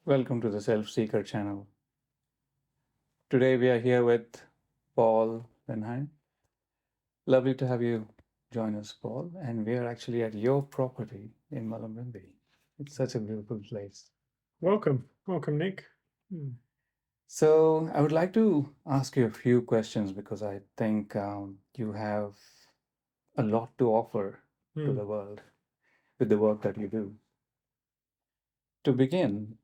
Welcome to the Selfseeker channel. Today we are here with Paul Benhaim. Lovely to have you join us, Paul. And we are actually at your property in Mullumbimby. It's such a beautiful place. Welcome, Nick. So I would like to ask you a few questions because I think you have a lot to offer to the world with the work that you do. To begin,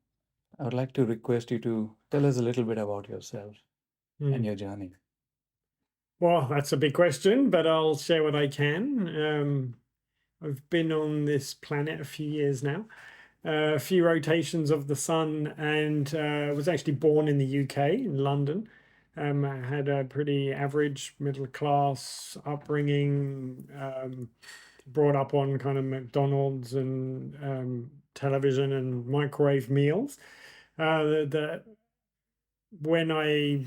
I would like to request you to tell us a little bit about yourself and your journey. Well, that's a big question, but I'll share what I can. I've been on this planet a few years now, a few rotations of the sun, and was actually born in the UK, in London. I had a pretty average middle class upbringing, brought up on kind of McDonald's and television and microwave meals. When I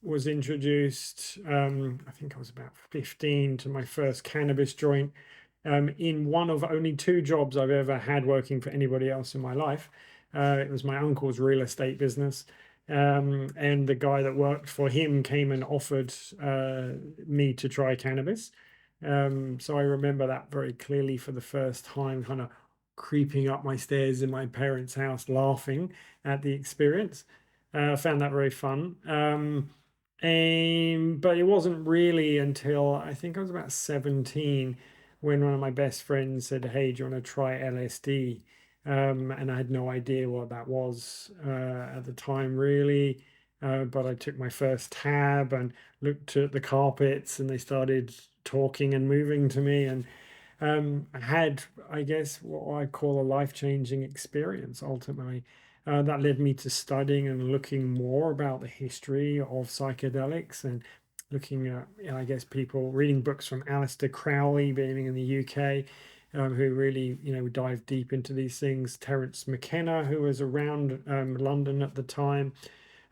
was introduced, I think I was about 15, to my first cannabis joint, in one of only two jobs I've ever had working for anybody else in my life. It was my uncle's real estate business. And the guy that worked for him came and offered me to try cannabis. So I remember that very clearly for the first time, kind of creeping up my stairs in my parents' house, laughing at the experience. I found that very fun. But it wasn't really until I think I was about 17 when one of my best friends said, "Hey, do you want to try LSD?" And I had no idea what that was at the time, really. But I took my first tab and looked at the carpets, and they started talking and moving to me. And I had, I guess, what I call a life-changing experience ultimately. That led me to studying and looking more about the history of psychedelics and looking at, I guess, people reading books from Aleister Crowley, being in the UK, who really, dive deep into these things. Terence McKenna, who was around London at the time,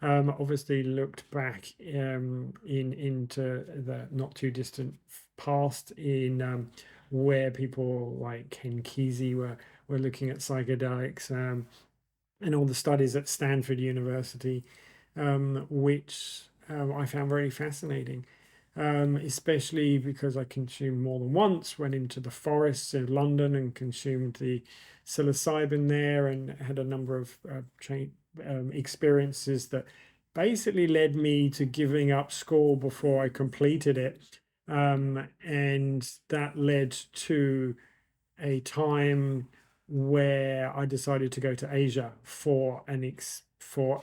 obviously looked back into the not too distant past in where people like Ken Kesey were looking at psychedelics, and all the studies at Stanford University, which I found very fascinating. Especially because I consumed more than once, went into the forests in London and consumed the psilocybin there, and had a number of experiences that basically led me to giving up school before I completed it. And that led to a time where I decided to go to Asia for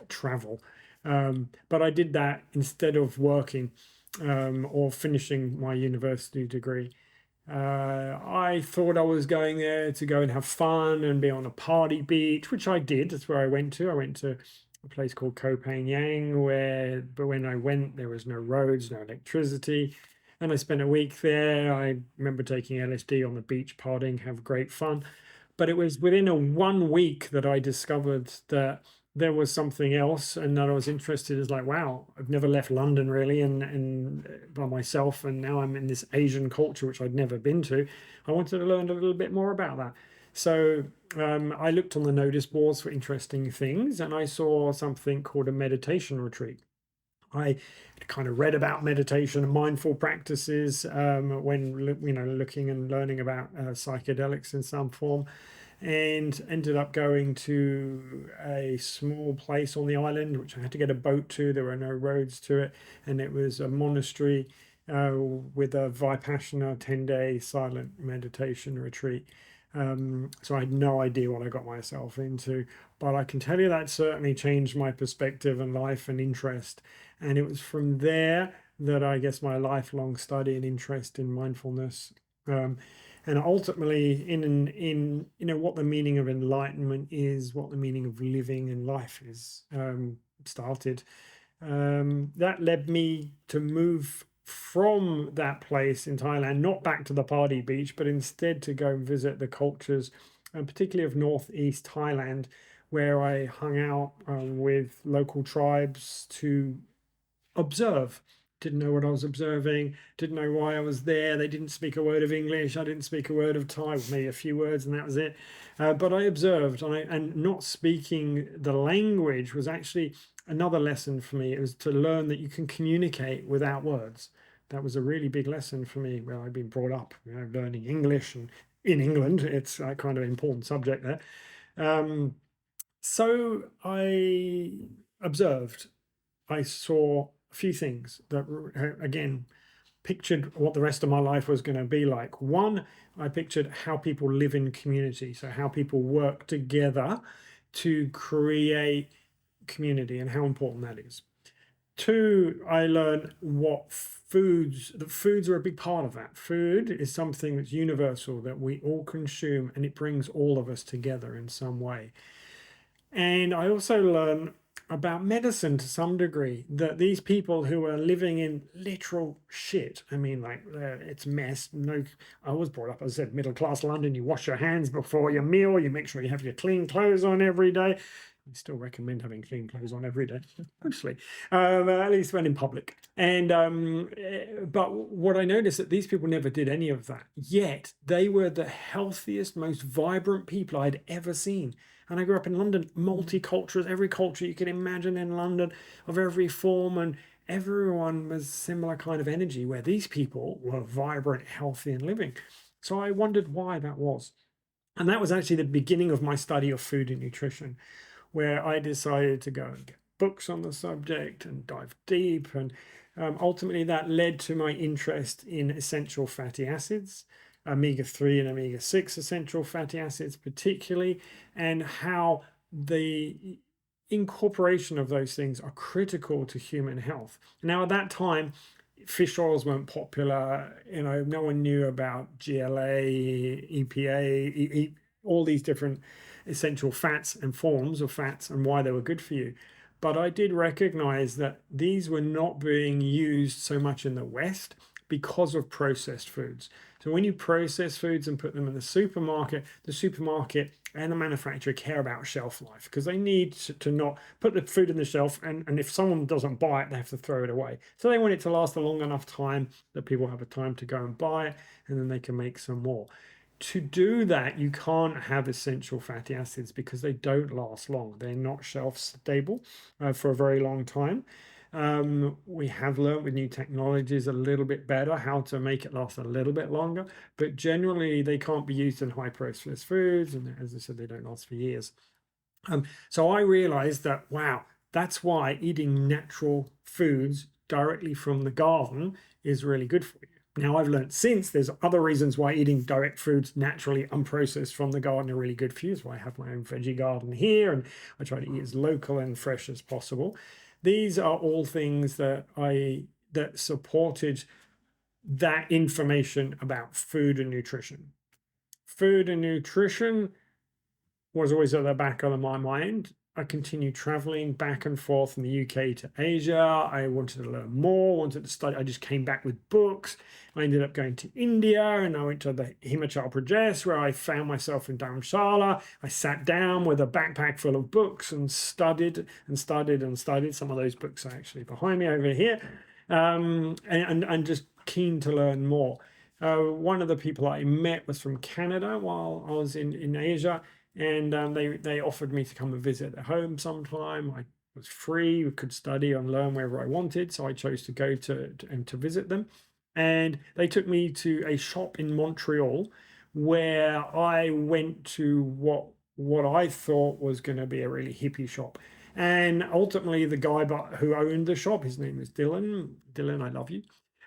travel. But I did that instead of working or finishing my university degree. I thought I was going there to go and have fun and be on a party beach, which I did. That's where I went to. I went to a place called Koh Phangan, but when I went, there was no roads, no electricity. And I spent a week there. I remember taking LSD on the beach, partying, have great fun. But it was within a 1 week that I discovered that there was something else and that I was interested. Is like, wow, I've never left London really, and by myself, and now I'm in this Asian culture which I'd never been to. I wanted to learn a little bit more about that. So I looked on the notice boards for interesting things, and I saw something called a meditation retreat. I kind of read about meditation and mindful practices when looking and learning about psychedelics in some form, and ended up going to a small place on the island which I had to get a boat to. There were no roads to it, and it was a monastery with a Vipassana 10-day silent meditation retreat. So I had no idea what I got myself into, but I can tell you that certainly changed my perspective and life and interest. And it was from there that I guess my lifelong study and interest in mindfulness, and ultimately in what the meaning of enlightenment is, what the meaning of living in life is, started. That led me to move from that place in Thailand, not back to the party beach, but instead to go and visit the cultures, and particularly of northeast Thailand, where I hung out with local tribes to observe didn't know what I was observing, didn't know why I was there. They didn't speak a word of English. I didn't speak a word of Thai, maybe a few words, and that was it. But I observed, and not speaking the language was actually another lesson for me. It was to learn that you can communicate without words. That was a really big lesson for me where I've been brought up, learning English, and in England, it's a kind of important subject there. So I observed, I saw a few things that, again, pictured what the rest of my life was going to be like. One, I pictured how people live in community, so how people work together to create community and how important that is. Two, I learned that foods are a big part of that. Food is something that's universal that we all consume, and it brings all of us together in some way. And I also learned about medicine to some degree, that these people who are living in literal shit, I mean, like, it's mess. No, I was brought up, as I said, middle class London. You wash your hands before your meal. You make sure you have your clean clothes on every day. I still recommend having clean clothes on every day, mostly, at least when in public. And but what I noticed that these people never did any of that. Yet they were the healthiest, most vibrant people I'd ever seen. And I grew up in London, multicultural, every culture you can imagine in London, of every form, and everyone was similar kind of energy, where these people were vibrant, healthy, and living. So I wondered why that was. And that was actually the beginning of my study of food and nutrition, where I decided to go and get books on the subject and dive deep. And ultimately, that led to my interest in essential fatty acids, omega-3 and omega-6 essential fatty acids, particularly, and how the incorporation of those things are critical to human health. Now, at that time, fish oils weren't popular. No one knew about GLA, EPA, all these different essential fats and forms of fats and why they were good for you. But I did recognize that these were not being used so much in the West because of processed foods. So when you process foods and put them in the supermarket and the manufacturer care about shelf life, because they need to not put the food in the shelf, and if someone doesn't buy it, they have to throw it away. So they want it to last a long enough time that people have a time to go and buy it, and then they can make some more. To do that, you can't have essential fatty acids because they don't last long. They're not shelf stable for a very long time. We have learned with new technologies a little bit better how to make it last a little bit longer, but generally they can't be used in high processed foods, and as I said, they don't last for years. So I realized that, wow, that's why eating natural foods directly from the garden is really good for you. Now, I've learned since there's other reasons why eating direct foods naturally unprocessed from the garden are really good for you. That's why I have my own veggie garden here, and I try to eat as local and fresh as possible. These are all things that supported that information about food and nutrition. Food and nutrition was always at the back of my mind. I continued traveling back and forth from the UK to Asia. I wanted to learn more, wanted to study. I just came back with books. I ended up going to India, and I went to the Himachal Pradesh, where I found myself in Dharamshala. I sat down with a backpack full of books and studied and studied and studied. Some of those books are actually behind me over here, and just keen to learn more. One of the people I met was from Canada while I was in Asia, and they offered me to come and visit their home sometime. I was free, could study and learn wherever I wanted, so I chose to go to visit them. And they took me to a shop in Montreal, where I went to what I thought was going to be a really hippie shop. And ultimately, the guy who owned the shop, his name was Dylan. Dylan, I love you.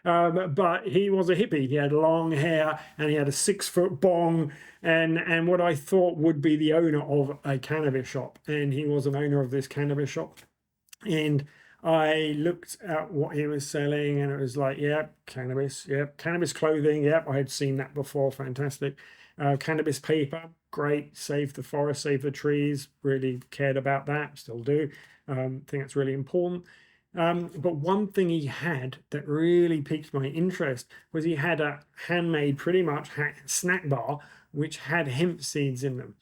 But he was a hippie. He had long hair and he had a 6-foot bong, and what I thought would be the owner of a cannabis shop. And he was an owner of this cannabis shop. And I looked at what he was selling, and it was like, yep, cannabis, yep, cannabis clothing, yep, I had seen that before, fantastic. Cannabis paper, great, save the forest, save the trees, really cared about that, still do. Think that's really important. But one thing he had that really piqued my interest was he had a handmade, pretty much snack bar, which had hemp seeds in them.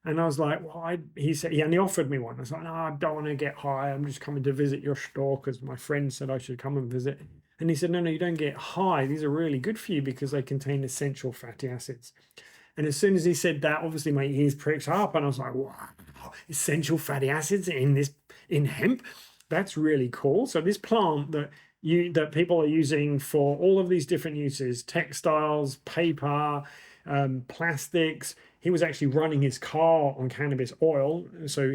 And I was like, well, he said, yeah, and he offered me one. I was like, no, I don't want to get high. I'm just coming to visit your store because my friend said I should come and visit. And he said, no, you don't get high. These are really good for you because they contain essential fatty acids. And as soon as he said that, obviously my ears pricked up, and I was like, wow, essential fatty acids in hemp. That's really cool. So this plant that people are using for all of these different uses, textiles, paper, plastics. He was actually running his car on cannabis oil, so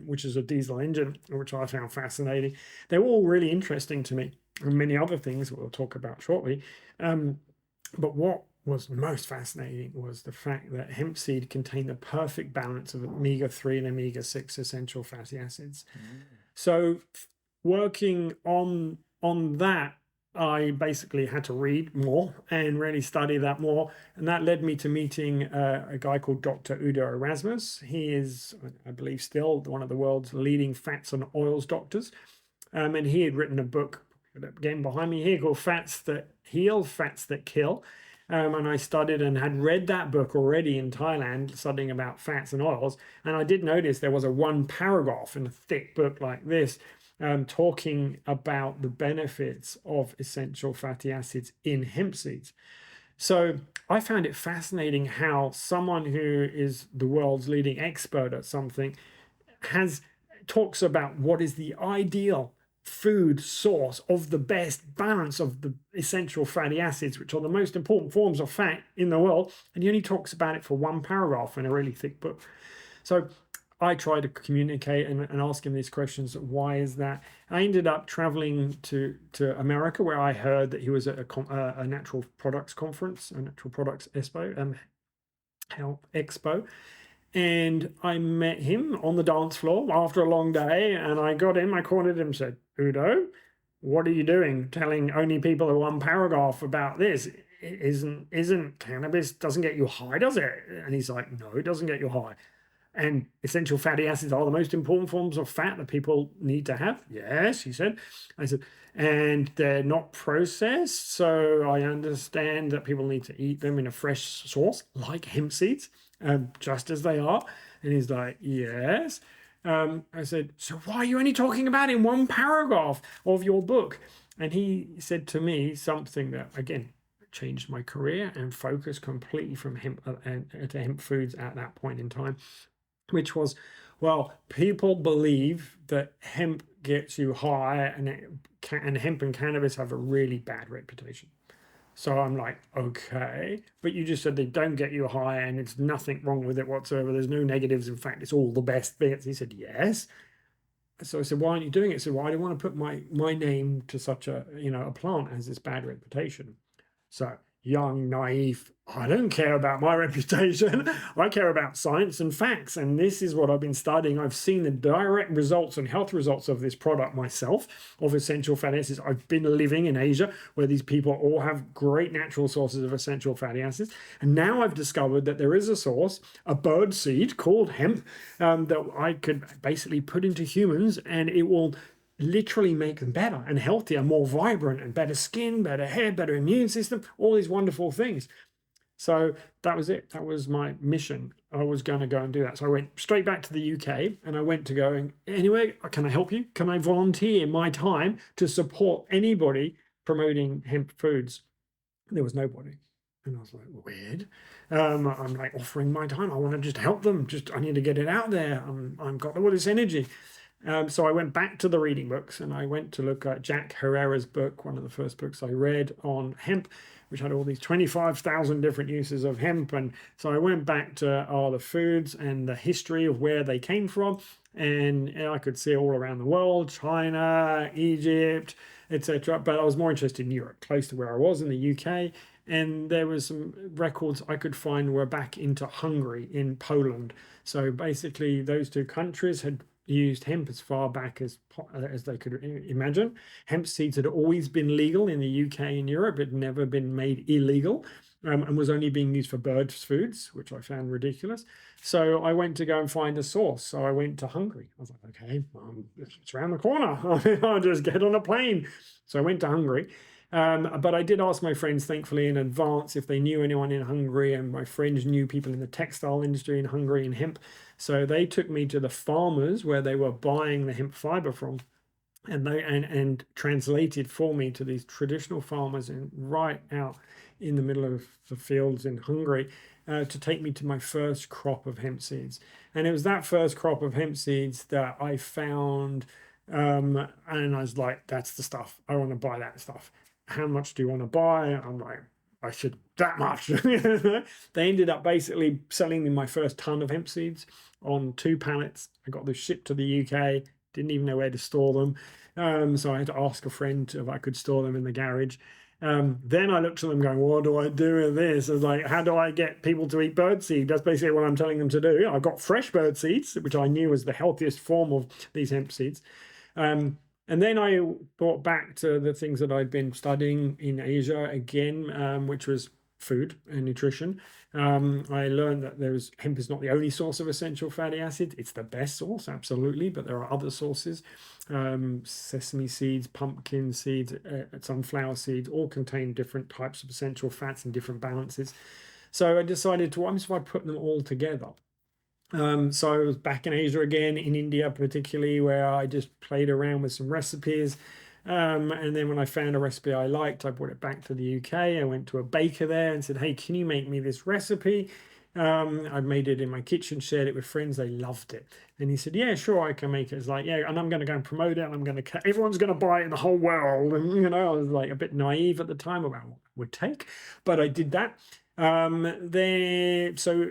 which is a diesel engine, which I found fascinating. They were all really interesting to me, and many other things we'll talk about shortly. But what was most fascinating was the fact that hemp seed contained the perfect balance of omega-3 and omega-6 essential fatty acids. So working on that, I basically had to read more and really study that more. And that led me to meeting a guy called Dr. Udo Erasmus. He is, I believe, still one of the world's leading fats and oils doctors. And he had written a book, again behind me here, called Fats That Heal, Fats That Kill. And I studied and had read that book already in Thailand, studying about fats and oils. And I did notice there was a one paragraph in a thick book like this, talking about the benefits of essential fatty acids in hemp seeds. So I found it fascinating how someone who is the world's leading expert at something talks about what is the ideal food source of the best balance of the essential fatty acids, which are the most important forms of fat in the world. And he only talks about it for one paragraph in a really thick book. So I tried to communicate and ask him these questions. Why is that? I ended up traveling to America, where I heard that he was at a natural products conference, a natural products expo, health expo. And I met him on the dance floor after a long day, and I cornered him and said, Udo, what are you doing telling only people one paragraph about this? Isn't cannabis, doesn't get you high, does it? And he's like, no, it doesn't get you high. And essential fatty acids are the most important forms of fat that people need to have. Yes, he said. I said, and they're not processed. So I understand that people need to eat them in a fresh source, like hemp seeds, just as they are. And he's like, yes. I said, so why are you only talking about it in one paragraph of your book? And he said to me something that, again, changed my career and focus completely from hemp to hemp foods at that point in time, which was, well, people believe that hemp gets you high, and hemp and cannabis have a really bad reputation. So I'm like, okay, but you just said they don't get you high and it's nothing wrong with it whatsoever. There's no negatives. In fact, it's all the best bits. He said, yes. So I said, why aren't you doing it? So, well, I don't want to put my name to such a plant has this bad reputation. So young, naive, I don't care about my reputation. I care about science and facts. And this is what I've been studying. I've seen the direct results and health results of this product myself, of essential fatty acids. I've been living in Asia where these people all have great natural sources of essential fatty acids. And now I've discovered that there is a source, a bird seed called hemp, that I could basically put into humans, and it will literally make them better and healthier, more vibrant, and better skin, better hair, better immune system, all these wonderful things. So that was it. That was my mission. I was going to go and do that. So I went straight back to the UK, and I went to go, anyway, can I help you? Can I volunteer my time to support anybody promoting hemp foods? There was nobody. And I was like, weird. I'm like offering my time. I want to just help them. I need to get it out there. I've got all this energy. So I went back to the reading books, and I went to look at Jack Herrera's book, one of the first books I read on hemp, which had all these 25,000 different uses of hemp. And so I went back to all the foods and the history of where they came from. And I could see all around the world, China, Egypt, etc. But I was more interested in Europe, close to where I was in the UK. And there was some records I could find were back into Hungary, in Poland. So basically those two countries had used hemp as far back as they could imagine. Hemp seeds had always been legal in the UK and Europe. It had never been made illegal, and was only being used for bird foods, which I found ridiculous. So I went to go and find a source. So I went to Hungary. I was like, okay, it's around the corner. I'll just get on a plane. So I went to Hungary. But I did ask my friends, thankfully, in advance if they knew anyone in Hungary, and my friends knew people in the textile industry in Hungary and hemp. So they took me to the farmers where they were buying the hemp fiber from. and translated for me to these traditional farmers right out in the middle of the fields in Hungary, to take me to my first crop of hemp seeds. And it was that first crop of hemp seeds that I found, and I was like, that's the stuff. I want to buy that stuff. How much do you want to buy? I'm like, I should that much. They ended up basically selling me my first ton of hemp seeds on 2 pallets. I got them shipped to the UK. Didn't even know where to store them. So I had to ask a friend if I could store them in the garage. Then I looked at them going, what do I do with this? I was like, how do I get people to eat birdseed? That's basically what I'm telling them to do. I've got fresh bird seeds, which I knew was the healthiest form of these hemp seeds. And then I thought back to the things that I'd been studying in Asia again, which was food and nutrition. I learned that hemp is not the only source of essential fatty acids. It's the best source, absolutely, but there are other sources. Sesame seeds, pumpkin seeds, sunflower seeds, all contain different types of essential fats and different balances. So I decided to, what if I put them all together? So I was back in Asia again, in India particularly, where I just played around with some recipes. And then when I found a recipe I liked, I brought it back to the UK. I went to a baker there and said, hey, can you make me this recipe? I made it in my kitchen, shared it with friends. They loved it. And he said, yeah, sure, I can make it. It's like, yeah, and I'm going to go and promote it. And I'm going to, everyone's going to buy it in the whole world. And, I was like a bit naive at the time about what it would take, but I did that. So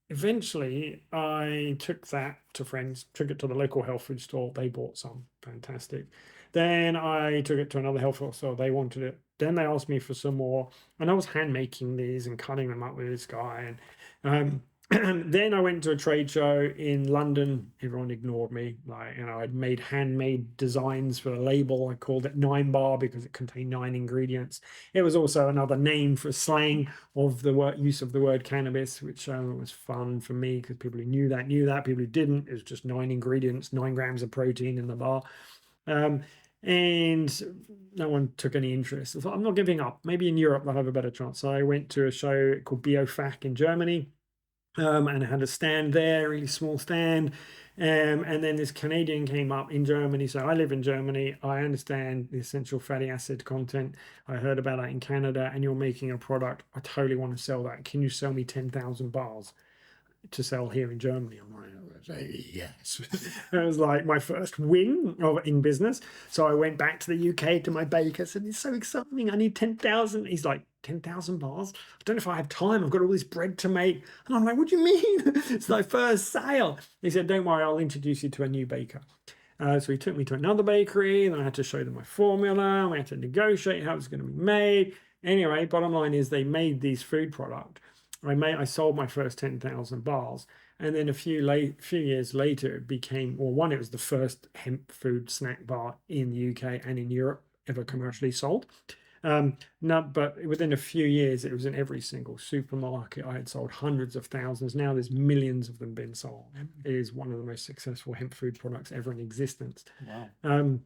eventually I took that to friends, took it to the local health food store. They bought some, fantastic. Then I took it to another health food store. They wanted it. Then they asked me for some more, and I was hand making these and cutting them up with this guy. And then I went to a trade show in London. Everyone ignored me. Like, I'd made handmade designs for a label. I called it 9 bar because it contained 9 ingredients. It was also another name for slang of the use of the word cannabis, which was fun for me because people who knew that. People who didn't, it was just 9 ingredients, 9 grams of protein in the bar. And no one took any interest. I thought, I'm not giving up. Maybe in Europe they'll have a better chance. So I went to a show called BioFac in Germany, and I had a stand there, really small stand. And then this Canadian came up in Germany. So I live in Germany. I understand the essential fatty acid content. I heard about that in Canada, and you're making a product. I totally want to sell that. Can you sell me 10,000 bars to sell here in Germany? I'm like, yes. It was like my first win in business. So I went back to the UK to my baker, said, it's so exciting. I need 10,000. He's like, 10,000 bars? I don't know if I have time. I've got all this bread to make. And I'm like, what do you mean? It's my first sale. He said, don't worry, I'll introduce you to a new baker. So he took me to another bakery, and I had to show them my formula, and we had to negotiate how it's going to be made. Anyway, bottom line is they made these food product. I sold my first 10,000 bars, and then a few years later, it became, well, one, it was the first hemp food snack bar in the UK and in Europe ever commercially sold. No, but within a few years, it was in every single supermarket. I had sold hundreds of thousands. Now there's millions of them being sold. It is one of the most successful hemp food products ever in existence. Wow.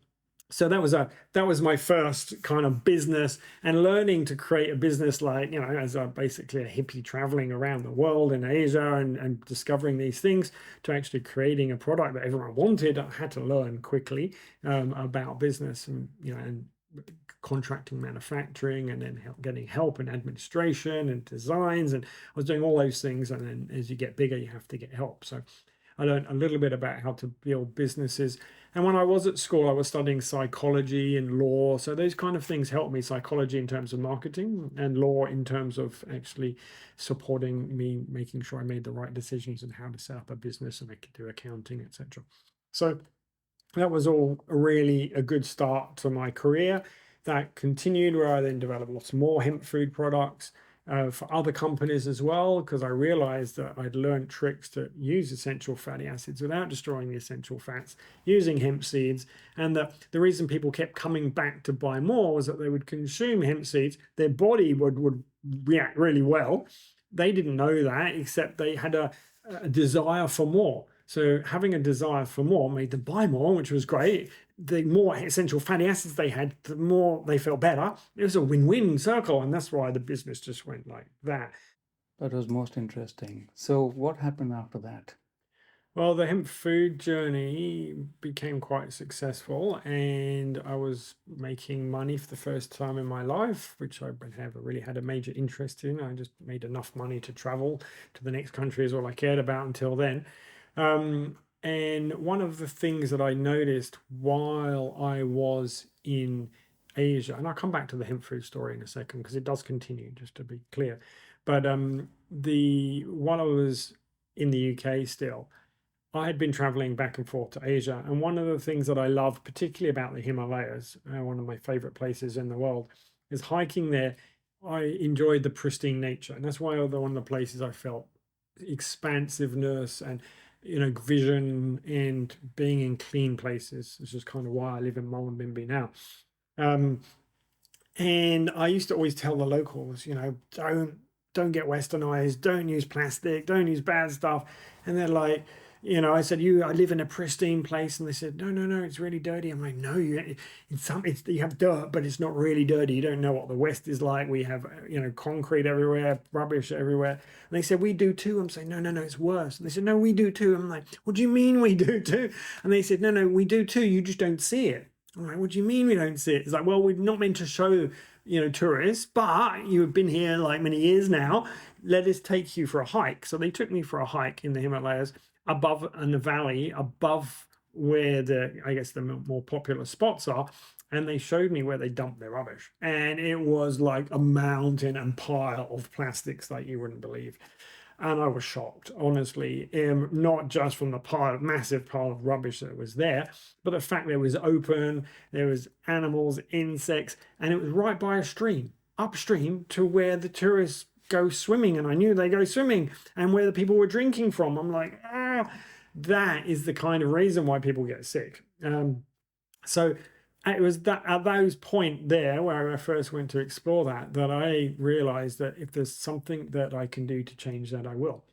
So that was my first kind of business, and learning to create a business, like, as basically a hippie traveling around the world in Asia and discovering these things, to actually creating a product that everyone wanted. I had to learn quickly about business, and contracting manufacturing, and then getting help in administration and designs. And I was doing all those things. And then as you get bigger, you have to get help. So I learned a little bit about how to build businesses. And when I was at school, I was studying psychology and law. So those kind of things helped me: psychology in terms of marketing, and law in terms of actually supporting me, making sure I made the right decisions and how to set up a business, and I could do accounting, etc. So that was all really a good start to my career. That continued, where I then developed lots more hemp food products for other companies as well, because I realized that I'd learned tricks to use essential fatty acids without destroying the essential fats, using hemp seeds. And the reason people kept coming back to buy more was that they would consume hemp seeds, their body would react really well. They didn't know that, except they had a desire for more. So having a desire for more made them buy more, which was great. The more essential fatty acids they had, the more they felt better. It was a win-win circle, and that's why the business just went like that. That was most interesting. So what happened after that? Well, the hemp food journey became quite successful, and I was making money for the first time in my life, which I never really had a major interest in. I just made enough money to travel to the next country is all I cared about until then. And one of the things that I noticed while I was in Asia, and I'll come back to the hemp food story in a second because it does continue, just to be clear. But the while I was in the UK still, I had been traveling back and forth to Asia, and one of the things that I love, particularly about the Himalayas, one of my favorite places in the world, is hiking there. I enjoyed the pristine nature, and that's why one of the places I felt expansiveness and vision and being in clean places. This is kind of why I live in Mullumbimby now. Um, and I used to always tell the locals, don't get westernized, don't use plastic, don't use bad stuff. And they're like, I said, I live in a pristine place, and they said, no, it's really dirty. I'm like, no, you have dirt, but it's not really dirty. You don't know what the West is like. We have, concrete everywhere, rubbish everywhere. And they said, we do too. I'm saying, no, it's worse. And they said, no, we do too. I'm like, what do you mean we do too? And they said, no, we do too. You just don't see it. I'm like, what do you mean we don't see it? It's like, well, we're not meant to show, tourists, but you've been here like many years now. Let us take you for a hike. So they took me for a hike in the Himalayas above in the valley, above where I guess the more popular spots are. And they showed me where they dumped their rubbish. And it was like a mountain and pile of plastics like you wouldn't believe. And I was shocked, honestly, not just from the massive pile of rubbish that was there, but the fact that it was open, there was animals, insects, and it was right by a stream, upstream to where the tourists go swimming. And I knew they go swimming and where the people were drinking from. I'm like, that is the kind of reason why people get sick. So it was that at those point there where I first went to explore that I realized that if there's something that I can do to change that, I will.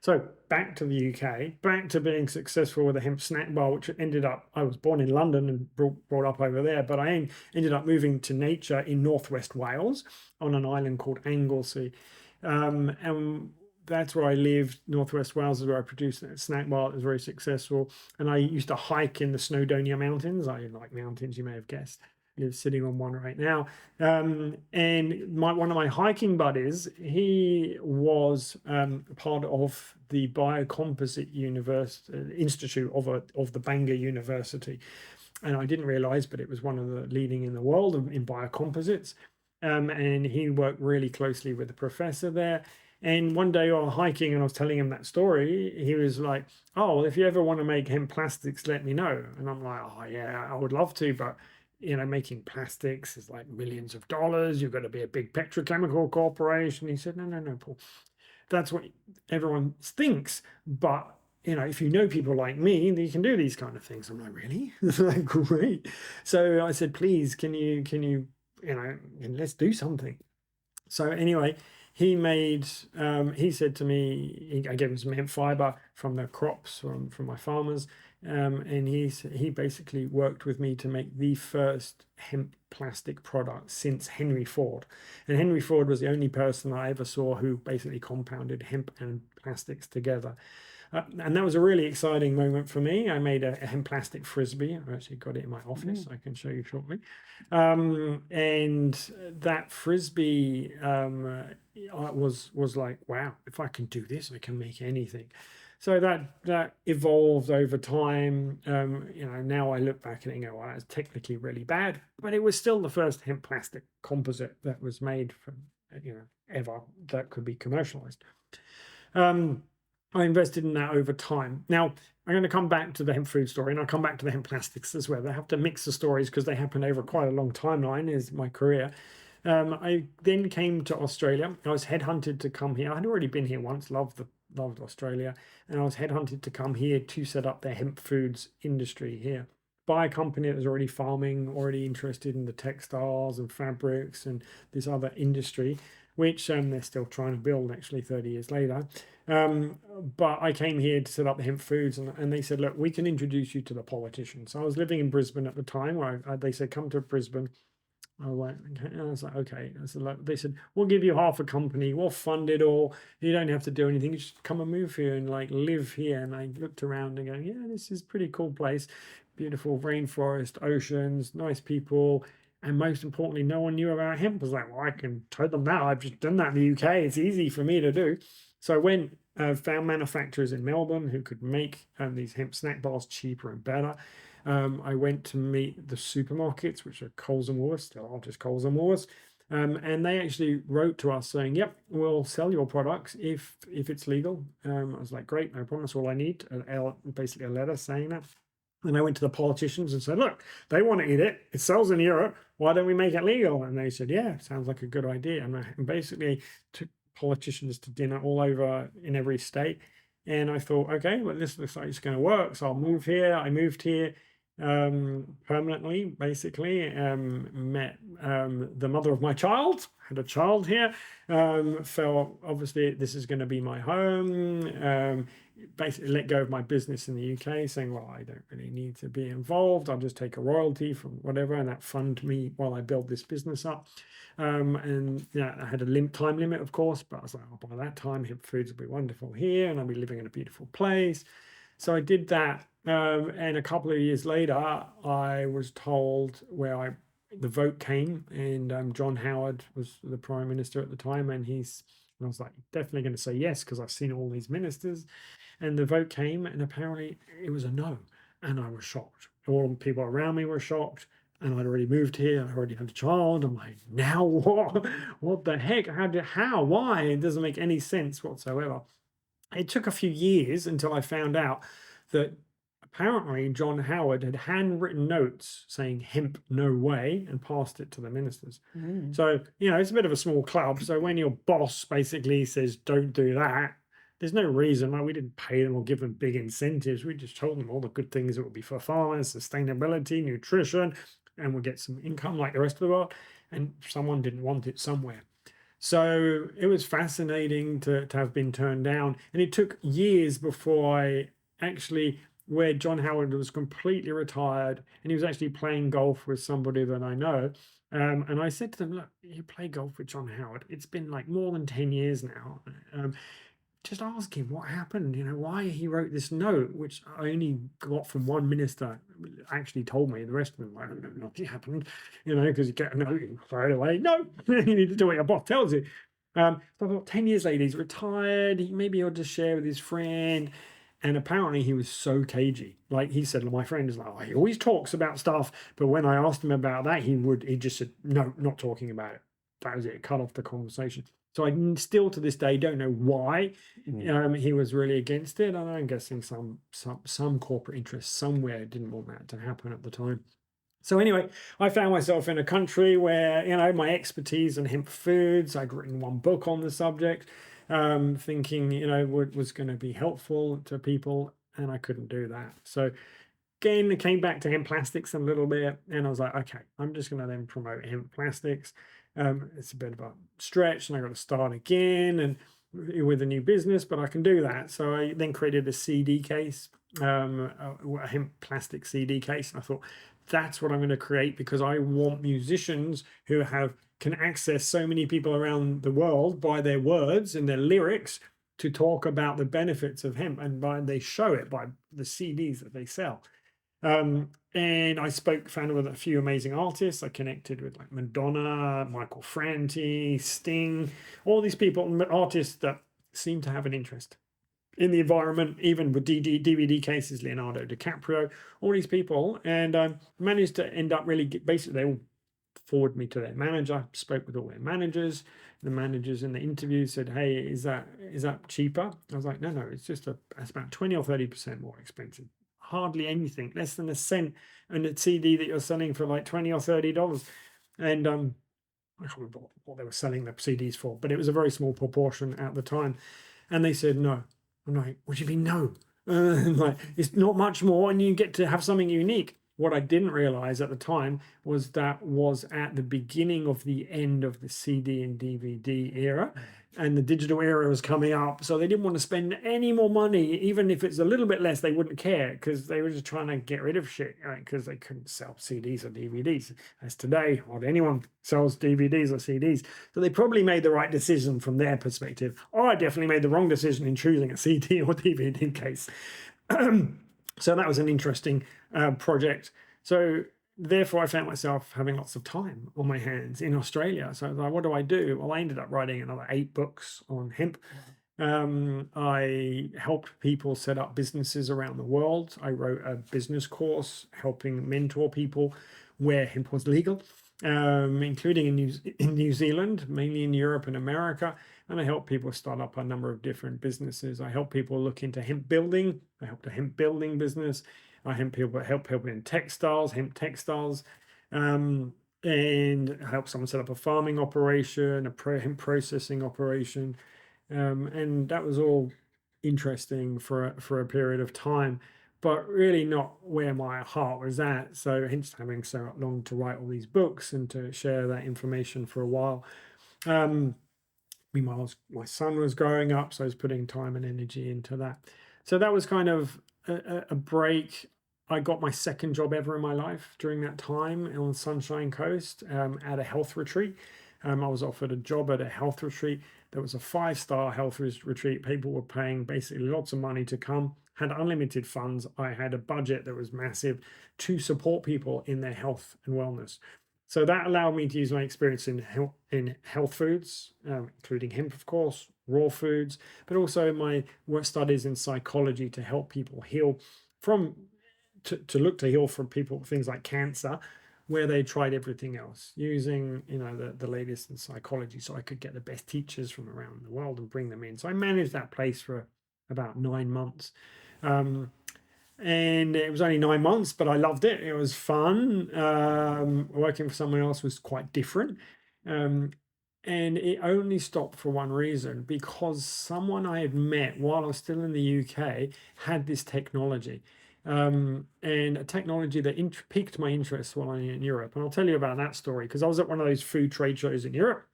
So back to the UK, back to being successful with a hemp snack bar, which ended up, I was born in London and brought up over there, but I ended up moving to nature in northwest Wales on an island called Anglesey. And that's where I lived. Northwest Wales is where I produced a snack bar that was very successful. And I used to hike in the Snowdonia Mountains. I like mountains, you may have guessed. I'm sitting on one right now. And one of my hiking buddies, he was part of the Biocomposite Institute of the Bangor University. And I didn't realize, but it was one of the leading in the world in biocomposites. And he worked really closely with the professor there. And one day I was hiking and I was telling him that story. He was like, "Oh, well, if you ever want to make hemp plastics, let me know." And I'm like, "Oh, yeah, I would love to, but making plastics is like millions of dollars. You've got to be a big petrochemical corporation." He said, "No, Paul. That's what everyone thinks, but." If you know people like me, you can do these kind of things. I'm like, really? Like, great. So I said, please, can you, let's do something. So anyway, he said to me, I gave him some hemp fiber from the crops from my farmers. And he basically worked with me to make the first hemp plastic product since Henry Ford. And Henry Ford was the only person I ever saw who basically compounded hemp and plastics together. And that was a really exciting moment for me. I made a hemp plastic frisbee. I've actually got it in my office. I can show you shortly. And that frisbee was like, wow, if I can do this, I can make anything. So that evolved over time. Now I look back and go, well, it's technically really bad, but it was still the first hemp plastic composite that was made from, ever that could be commercialized. I invested in that over time. Now, I'm going to come back to the hemp food story, and I'll come back to the hemp plastics as well. I have to mix the stories because they happened over quite a long timeline, is my career. I then came to Australia. I was headhunted to come here. I had already been here once, loved Australia, and I was headhunted to come here to set up their hemp foods industry here by a company that was already farming, already interested in the textiles and fabrics and this other industry, which they're still trying to build actually 30 years later. But I came here to set up the hemp foods, and they said, look, we can introduce you to the politicians. So I was living in Brisbane at the time, where they said, come to Brisbane. I went, okay. And I was like, okay. I said, like, they said, we'll give you half a company, we'll fund it all. You don't have to do anything. You just come and move here and like live here. And I looked around and go, yeah, this is a pretty cool place. Beautiful rainforest, oceans, nice people. And most importantly, no one knew about hemp. I was like, well, I can tell them that. I've just done that in the UK. It's easy for me to do. So I went, found manufacturers in Melbourne who could make these hemp snack bars cheaper and better. I went to meet the supermarkets, which are Coles and Woolworths, still are just Coles and Woolworths. And they actually wrote to us saying, yep, we'll sell your products if it's legal. I was like, great, no problem. That's all I need. Basically a letter saying that. And I went to the politicians and said, look, they want to eat it. It sells in Europe. Why don't we make it legal? And they said, yeah, sounds like a good idea. And I basically took politicians to dinner all over in every state. And I thought, okay, well, this looks like it's going to work. So I'll move here. I moved here permanently, basically. Met the mother of my child, had a child here. Felt obviously this is going to be my home. Basically let go of my business in the UK, saying, well, I don't really need to be involved. I'll just take a royalty from whatever, and that fund me while I build this business up. And yeah, I had a time limit, of course, but I was like, oh, by that time, hemp foods will be wonderful here, and I'll be living in a beautiful place. So I did that, and a couple of years later, I was told the vote came, and John Howard was the prime minister at the time, and I was like, definitely going to say yes because I've seen all these ministers. And the vote came, and apparently it was a no. And I was shocked. All the people around me were shocked. And I'd already moved here. I already had a child. I'm like, now what? What the heck? How? Why? It doesn't make any sense whatsoever. It took a few years until I found out that apparently John Howard had handwritten notes saying hemp no way and passed it to the ministers. So, it's a bit of a small club. So when your boss basically says, don't do that, there's no reason. Like, we didn't pay them or give them big incentives. We just told them all the good things that would be for farmers, sustainability, nutrition, and we'll get some income like the rest of the world. And someone didn't want it somewhere. So it was fascinating to have been turned down. And it took years before I actually, where John Howard was completely retired and he was actually playing golf with somebody that I know. And I said to them, look, you play golf with John Howard. It's been like more than 10 years now. Just ask him what happened, why he wrote this note, which I only got from one minister, actually told me. The rest of them, I don't know, nothing happened, because you get a note right away. No, you need to do what your boss tells you. So I thought 10 years later, he's retired. Maybe he'll just share with his friend. And apparently he was so cagey. Like he said, my friend is like, oh, he always talks about stuff. But when I asked him about that, he just said, no, not talking about it. That was it, cut off the conversation. So I still to this day don't know why he was really against it. And I'm guessing some corporate interest somewhere didn't want that to happen at the time. So anyway, I found myself in a country where, my expertise in hemp foods, I'd written one book on the subject, thinking, what was going to be helpful to people, and I couldn't do that. So again, it came back to hemp plastics a little bit, and I was like, okay, I'm just going to then promote hemp plastics. It's a bit of a stretch, and I got to start again and with a new business, but I can do that. So I then created a CD case, a hemp plastic CD case, and I thought that's what I'm going to create because I want musicians who can access so many people around the world by their words and their lyrics to talk about the benefits of hemp, and they show it by the CDs that they sell. And I found with a few amazing artists. I connected with like Madonna, Michael Franti, Sting, all these people, artists that seem to have an interest in the environment, even with DVD cases, Leonardo DiCaprio, all these people, and managed to end up really basically they all forwarded me to their manager, spoke with all their managers. The managers in the interview said, hey, is that cheaper? I was like, no, it's about 20 or 30% more expensive. Hardly anything, less than a cent, and a CD that you're selling for like $20 or $30. And I can't remember what they were selling the CDs for, but it was a very small proportion at the time. And they said no. I'm like, what do you mean no? Like, it's not much more, and you get to have something unique. What I didn't realize at the time was that was at the beginning of the end of the CD and DVD era. and the digital era was coming up. So they didn't want to spend any more money, even if it's a little bit less, they wouldn't care, because they were just trying to get rid of shit, right? Because they couldn't sell CDs or DVDs. As today, or anyone sells DVDs or CDs. So they probably made the right decision from their perspective. Or I definitely made the wrong decision in choosing a CD or DVD case. So that was an interesting project. So therefore, I found myself having lots of time on my hands in Australia. So I was like, what do I do? Well, I ended up writing another 8 books on hemp. I helped people set up businesses around the world. I wrote a business course helping mentor people where hemp was legal, including in New Zealand, mainly in Europe and America. And I help people start up a number of different businesses. I help people look into hemp building. I helped a hemp building business. I help people in textiles, hemp textiles, and help someone set up a farming operation, a hemp processing operation, and that was all interesting for a period of time, but really not where my heart was at. So hence having so long to write all these books and to share that information for a while. Meanwhile, my son was growing up, so I was putting time and energy into that. So that was kind of a break. I got my second job ever in my life during that time on Sunshine Coast at a health retreat. I was offered a job at a health retreat. There was a 5-star health retreat. People were paying basically lots of money to come, had unlimited funds. I had a budget that was massive to support people in their health and wellness. So that allowed me to use my experience in health foods, including hemp, of course, raw foods, but also my work studies in psychology to help people heal from, to look to heal from people, things like cancer, where they tried everything else, using the latest in psychology, so I could get the best teachers from around the world and bring them in. So I managed that place for about 9 months. And it was only 9 months, but I loved it. It was fun. Working for someone else was quite different. And it only stopped for one reason, because someone I had met while I was still in the UK had this technology. And a technology that piqued my interest while I was in Europe. And I'll tell you about that story, because I was at one of those food trade shows in Europe,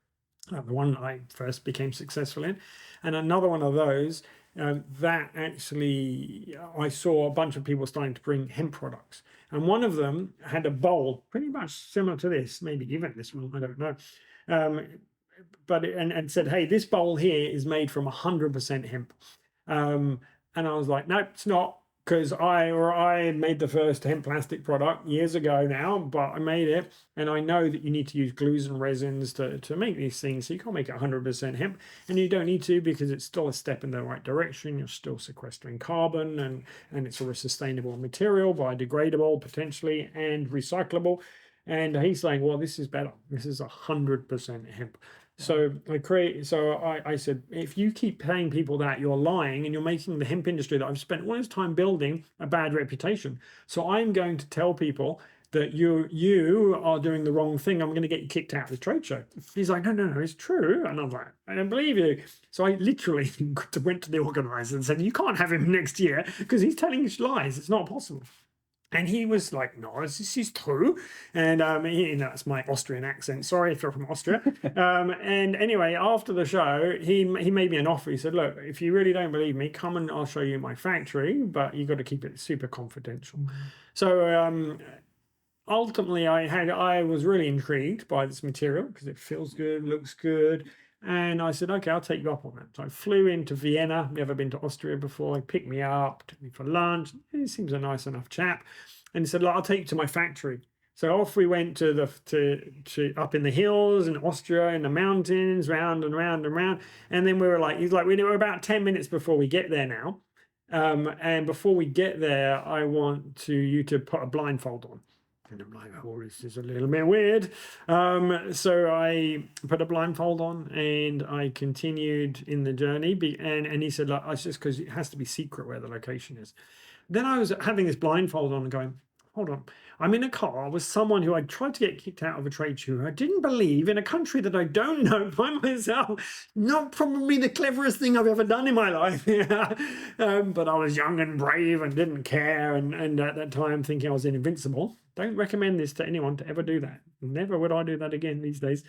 the one I first became successful in, and another one of those that actually I saw a bunch of people starting to bring hemp products, and one of them had a bowl pretty much similar to this, maybe even this one, I don't know, but and said, hey, this bowl here is made from 100% hemp, and I was like, nope, it's not. Because I made the first hemp plastic product years ago now, but I made it, and I know that you need to use glues and resins to make these things. So you can't make it 100% hemp, and you don't need to, because it's still a step in the right direction. You're still sequestering carbon, and it's a sustainable material, biodegradable potentially, and recyclable. And he's saying, well, this is better. This is 100% hemp. So I said, if you keep paying people that, you're lying, and you're making the hemp industry that I've spent all this time building a bad reputation. So I'm going to tell people that you are doing the wrong thing. I'm going to get you kicked out of the trade show. He's like, no, it's true. And I'm like, I don't believe you. So I literally went to the organizer and said, you can't have him next year because he's telling lies. It's not possible. And he was like, no, this is true. And that's my Austrian accent. Sorry if you're from Austria. And anyway, after the show, he made me an offer. He said, look, if you really don't believe me, come and I'll show you my factory, but you got to keep it super confidential. So ultimately, I was really intrigued by this material because it feels good, looks good. And I said, okay, I'll take you up on that. So I flew into Vienna. Never been to Austria before. He picked me up, took me for lunch. He seems a nice enough chap. And he said, look, I'll take you to my factory. So off we went to up in the hills in Austria, in the mountains, round and round and round. And then he's like, we're about 10 minutes before we get there now. And before we get there, I want you to put a blindfold on. And I'm like, oh, this is a little bit weird. So I put a blindfold on and I continued in the journey. And he said, like, it's just because it has to be secret where the location is. Then I was having this blindfold on and going, hold on. I'm in a car with someone who I tried to get kicked out of a trade show. I didn't believe, in a country that I don't know by myself. Not probably the cleverest thing I've ever done in my life. But I was young and brave and didn't care. And at that time thinking I was invincible. Don't recommend this to anyone to ever do that. Never would I do that again these days.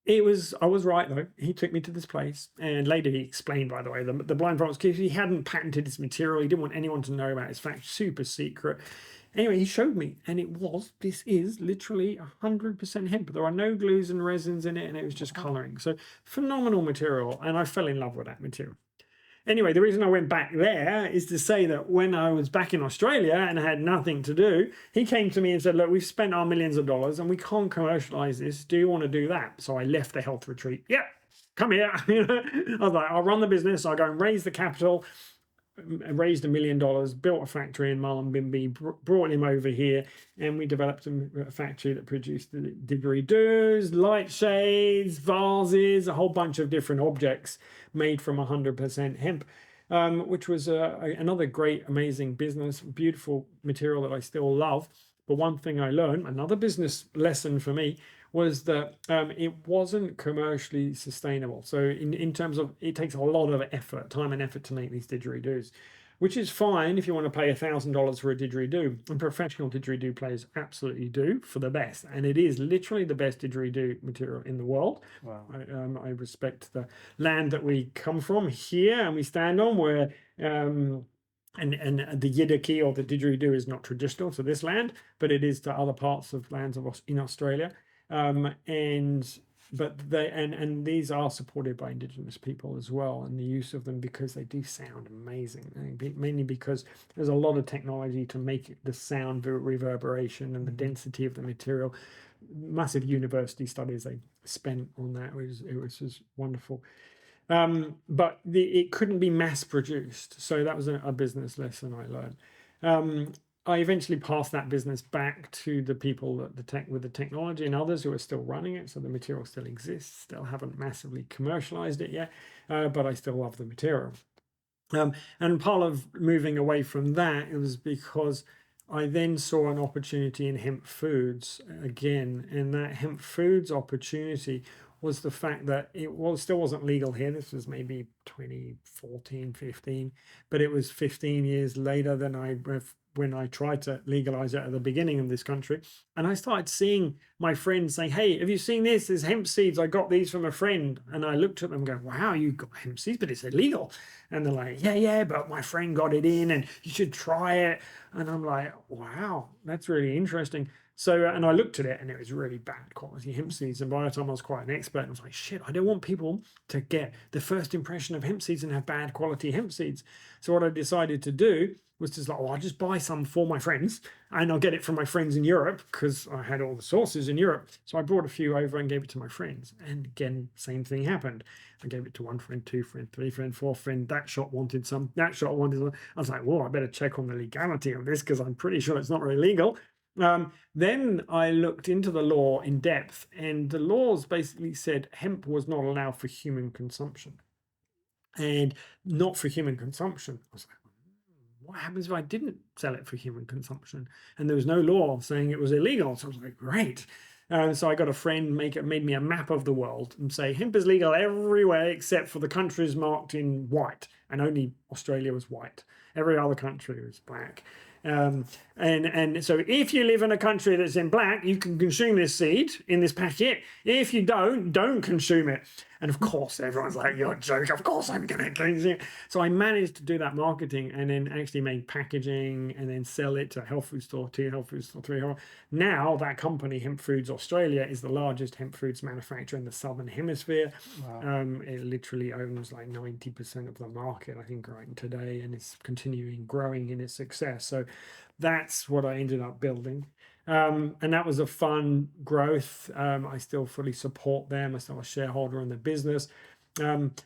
I was right though. He took me to this place, and later he explained, by the way, the blind box, because he hadn't patented his material. He didn't want anyone to know about his fact, super secret. Anyway, he showed me, and this is literally 100% hemp. There are no glues and resins in it, and it was just coloring. So phenomenal material, and I fell in love with that material. Anyway, the reason I went back there is to say that when I was back in Australia and I had nothing to do, he came to me and said, look, we've spent our millions of dollars and we can't commercialize this. Do you want to do that? So I left the health retreat. Yeah, come here. I was like, I'll run the business. I'll go and raise the capital. Raised $1 million, built a factory in Mullumbimby, brought him over here, and we developed a factory that produced the didgeridoos, light shades, vases, a whole bunch of different objects made from 100% hemp, which was another great, amazing business, beautiful material that I still love. But one thing I learned, another business lesson for me, was that it wasn't commercially sustainable. So in terms of, it takes a lot of effort, time and effort to make these didgeridoos, which is fine if you want to pay $1,000 for a didgeridoo. And professional didgeridoo players absolutely do for the best. And it is literally the best didgeridoo material in the world. Wow. I respect the land that we come from here and we stand on, where and the yidaki or the didgeridoo is not traditional to this land, but it is to other parts of lands in Australia. And these are supported by Indigenous people as well, and the use of them, because they do sound amazing, mainly because there's a lot of technology to make the sound reverberation and the density of the material. Massive university studies they spent on that. It was just wonderful. But it couldn't be mass produced, so that was a business lesson I learned. I eventually passed that business back to the people with the technology and others who are still running it. So the material still exists, still haven't massively commercialized it yet, but I still love the material. And part of moving away from that, it was because I then saw an opportunity in hemp foods again, and that hemp foods opportunity was the fact that still wasn't legal here. This was maybe 2014, 15, but it was 15 years later than when I tried to legalize it at the beginning of this country. And I started seeing my friends saying, hey, have you seen this? There's hemp seeds. I got these from a friend. And I looked at them going, wow, you got hemp seeds, but it's illegal. And they're like, yeah, but my friend got it in and you should try it. And I'm like, wow, that's really interesting. So, and I looked at it and it was really bad quality hemp seeds. And by the time I was quite an expert, I was like, shit, I don't want people to get the first impression of hemp seeds and have bad quality hemp seeds. So what I decided to do was just like, I'll just buy some for my friends and I'll get it from my friends in Europe, because I had all the sources in Europe. So I brought a few over and gave it to my friends. And again, same thing happened. I gave it to one friend, two friend, three friend, four friend. That shop wanted some, that shop wanted some. I was like, well, I better check on the legality of this, because I'm pretty sure it's not very legal. Then I looked into the law in depth, and the laws basically said hemp was not allowed for human consumption, and not for human consumption. I was like, what happens if I didn't sell it for human consumption? And there was no law saying it was illegal. So I was like, great. So I got a friend made me a map of the world and say hemp is legal everywhere except for the countries marked in white, and only Australia was white. Every other country was black. And so if you live in a country that's in black, you can consume this seed in this packet. If you don't consume it. And of course, everyone's like, you're joking. Of course I'm going to consume it. So I managed to do that marketing and then actually make packaging and then sell it to a health food store, 2 health food store, 3 health. Now that company, Hemp Foods Australia, is the largest hemp foods manufacturer in the Southern Hemisphere. Wow. It literally owns like 90% of the market, I think, right today, and it's continuing growing in its success. So that's what I ended up building. And that was a fun growth. I still fully support them. I'm still a shareholder in the business. And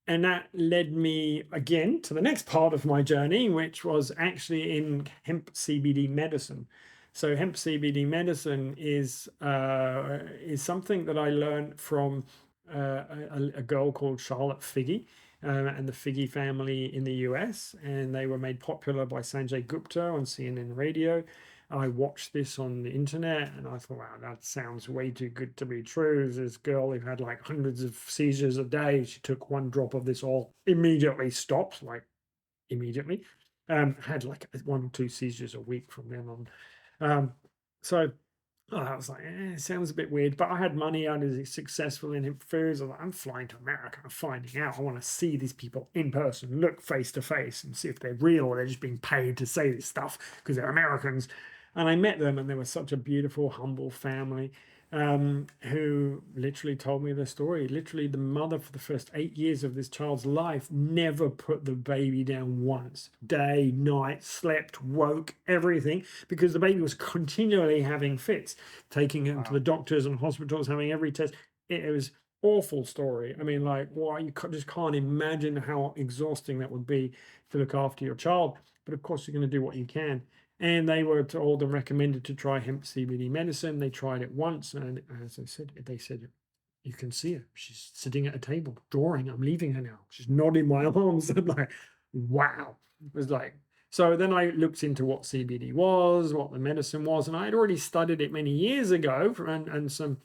that led me again to the next part of my journey, which was actually in hemp CBD medicine. So hemp CBD medicine is something that I learned from a girl called Charlotte Figge. And the Figge family in the US, and they were made popular by Sanjay Gupta on CNN radio. I watched this on the internet and I thought, wow, that sounds way too good to be true. There's this girl who had like hundreds of seizures a day. She took 1 drop of this oil, immediately stopped, like immediately. Had like 1 or 2 seizures a week from then on. So I was like, it sounds a bit weird, but I had money. I was successful in Infused. I was like, I'm flying to America. I'm finding out. I want to see these people in person, look face to face, and see if they're real or they're just being paid to say this stuff because they're Americans. And I met them, and they were such a beautiful, humble family who literally told me their story. Literally, the mother for the first 8 years of this child's life never put the baby down once. Day, night, slept, woke, everything, because the baby was continually having fits, taking him to the Wow. doctors and hospitals, having every test. It was awful story. I mean, like, why you just can't imagine how exhausting that would be to look after your child. But of course, you're going to do what you can. And they were told and recommended to try hemp CBD medicine. They tried it once, and as I said, they said, "You can see her. She's sitting at a table drawing. I'm leaving her now. She's nodding my arms." I'm like, wow. It was like, so then I looked into what CBD was, what the medicine was, and I had already studied it many years ago, and some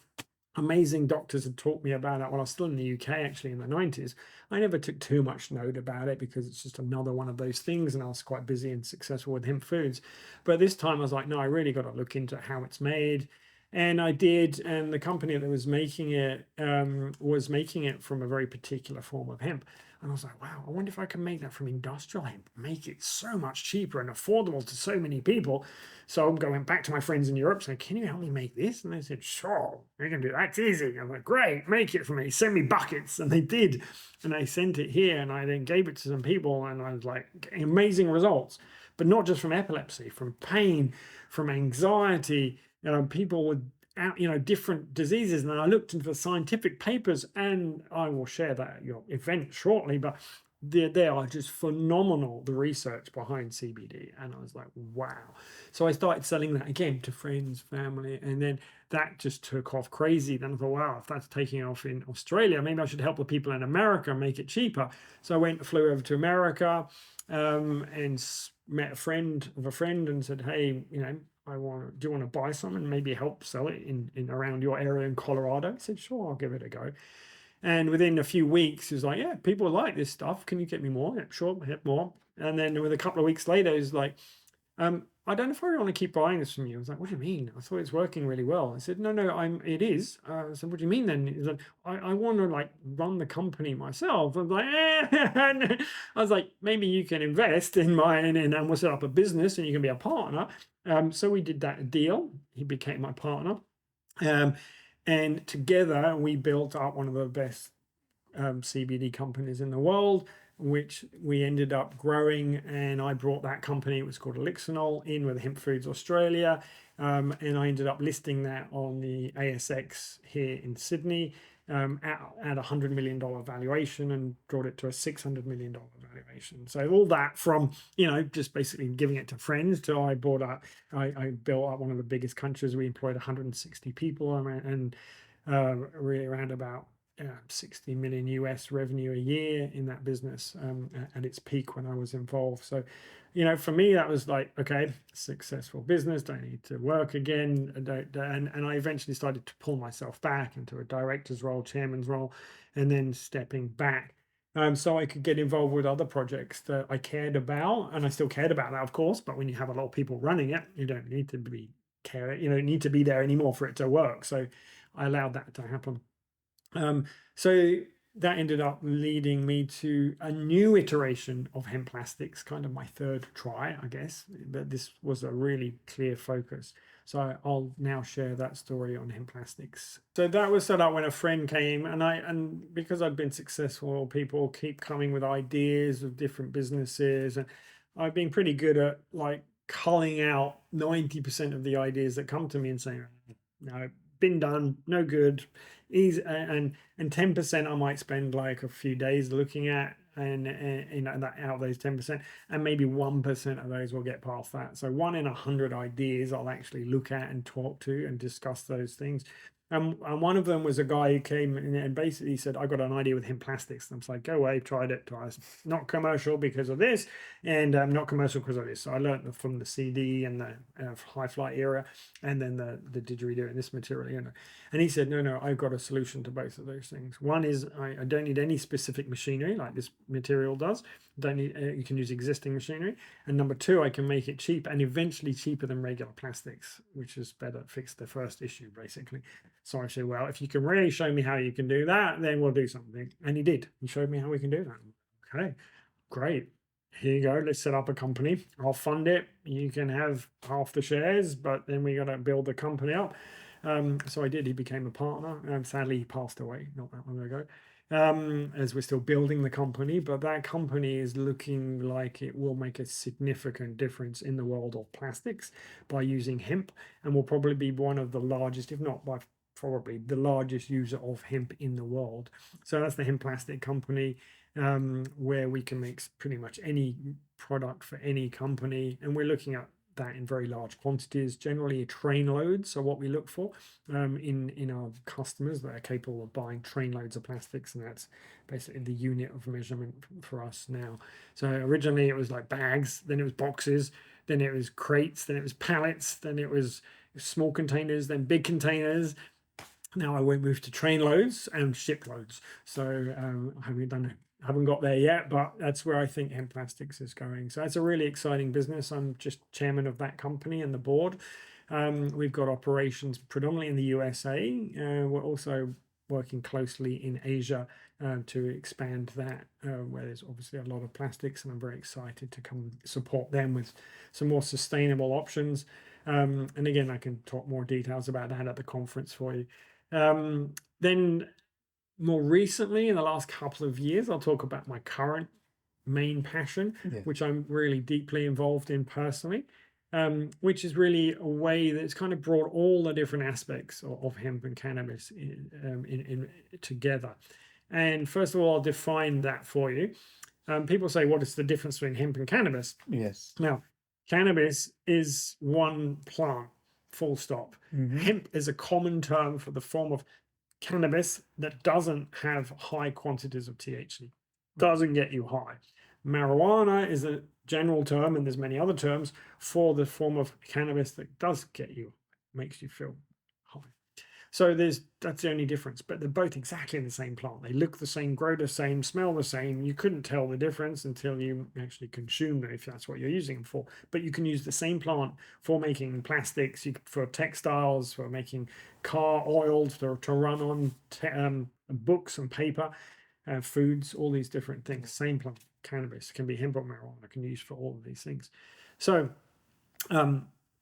amazing doctors had taught me about it when I was still in the UK, actually in the 90s. I never took too much note about it because it's just another one of those things, and I was quite busy and successful with hemp foods. But this time I was like, no, I really got to look into how it's made. And I did, and the company that was making it from a very particular form of hemp. And I was like, wow, I wonder if I can make that from industrial hemp, make it so much cheaper and affordable to so many people. So I'm going back to my friends in Europe saying, can you help me make this? And they said, sure, we can do that. It's easy. I'm like, great, make it for me. Send me buckets. And they did. And I sent it here and I then gave it to some people and I was like, getting amazing results. But not just from epilepsy, from pain, from anxiety, people with different diseases. And I looked into the scientific papers, and I will share that at your event shortly, but they are just phenomenal, the research behind CBD. And I was like, wow. So I started selling that again to friends, family, and then that just took off crazy. Then I thought, wow, if that's taking off in Australia, maybe I should help the people in America make it cheaper. So I flew over to America, and met a friend of a friend and said, hey, do you want to buy some and maybe help sell it in around your area in Colorado? I said, sure, I'll give it a go. And within a few weeks, he was like, yeah, people like this stuff. Can you get me more? Yeah, sure, hit more. And then with a couple of weeks later, he's like, I don't know if I want to keep buying this from you. I was like, what do you mean? I thought it's working really well. I said, no, it is. I said, what do you mean then? He's like, I want to like run the company myself. I was like, I was like, maybe you can invest in mine and we'll set up a business and you can be a partner. So we did that deal. He became my partner. Um, and together we built up one of the best CBD companies in the world, which we ended up growing. And I brought that company, it was called Elixinol, in with Hemp Foods Australia. And I ended up listing that on the ASX here in Sydney at $100 million valuation, and brought it to a $600 million valuation. So all that from, just basically giving it to friends to I built up one of the biggest countries. We employed 160 people and really around about 60 million US revenue a year in that business at its peak when I was involved. So, for me, that was like, okay, successful business, don't need to work again. And I eventually started to pull myself back into a director's role, chairman's role, and then stepping back. So I could get involved with other projects that I cared about, and I still cared about that, of course. But when you have a lot of people running it, you don't need to need to be there anymore for it to work. So I allowed that to happen. So that ended up leading me to a new iteration of hemp plastics, kind of my third try, I guess. But this was a really clear focus. So I'll now share that story on hemp plastics. So that was set up when a friend came, and because I'd been successful, people keep coming with ideas of different businesses, and I've been pretty good at like culling out 90% of the ideas that come to me and saying, no, been done, no good. Easy, and 10% I might spend like a few days looking at, and that out of those 10%, and maybe 1% of those will get past that. So 1 in 100 ideas I'll actually look at and talk to and discuss those things. And one of them was a guy who came and basically said, I got an idea with hemp plastics. And I was like, go away, tried it twice. Not commercial because of this, and not commercial because of this. So I learned from the CD and the high flight era, and then the didgeridoo and this material, you know. And he said, no, I've got a solution to both of those things. One is I don't need any specific machinery like this material does. Don't need, you can use existing machinery. And number two, I can make it cheap and eventually cheaper than regular plastics, which is better, fix the first issue basically. So I said, well, if you can really show me how you can do that, then we'll do something. And he did. He showed me how we can do that. Okay, great. Here you go. Let's set up a company. I'll fund it. You can have half the shares, but then we got to build the company up. So I did. He became a partner. Sadly, he passed away not that long ago. As we're still building the company, but that company is looking like it will make a significant difference in the world of plastics by using hemp, and will probably be one of the largest, if not by probably the largest user of hemp in the world. So that's the Hemp Plastic Company, where we can make pretty much any product for any company, and we're looking at that in very large quantities, generally train loads are what we look for in our customers that are capable of buying train loads of plastics, and that's basically the unit of measurement for us now. So originally it was like bags, then it was boxes, then it was crates, then it was pallets, then it was small containers, then big containers. Now I won't move to train loads and ship loads. So I haven't got there yet, but that's where I think hemp plastics is going. So it's a really exciting business. I'm just chairman of that company and the board. We've got operations predominantly in the USA. We're also working closely in Asia to expand that, where there's obviously a lot of plastics, and I'm very excited to come support them with some more sustainable options. And again, I can talk more details about that at the conference for you. Then more recently, in the last couple of years, I'll talk about my current main passion, Yeah. which I'm really deeply involved in personally, which is really a way that's kind of brought all the different aspects of hemp and cannabis in together. And first of all, I'll define that for you. People say, what is the difference between hemp and cannabis? Yes. Now, cannabis is one plant, full stop. Hemp is a common term for the form of cannabis that doesn't have high quantities of THC, doesn't get you high. Marijuana is a general term, and there's many other terms for the form of cannabis that does get you, makes you feel high. So that's the only difference, but they're both exactly the same plant. They look the same, grow the same, smell the same. You couldn't tell the difference until you actually consume them, if that's what you're using them for. But you can use the same plant for making plastics, for textiles, for making car oil, to run on books and paper, foods, all these different things. Same plant, cannabis, can be hemp or marijuana, can be used for all of these things. So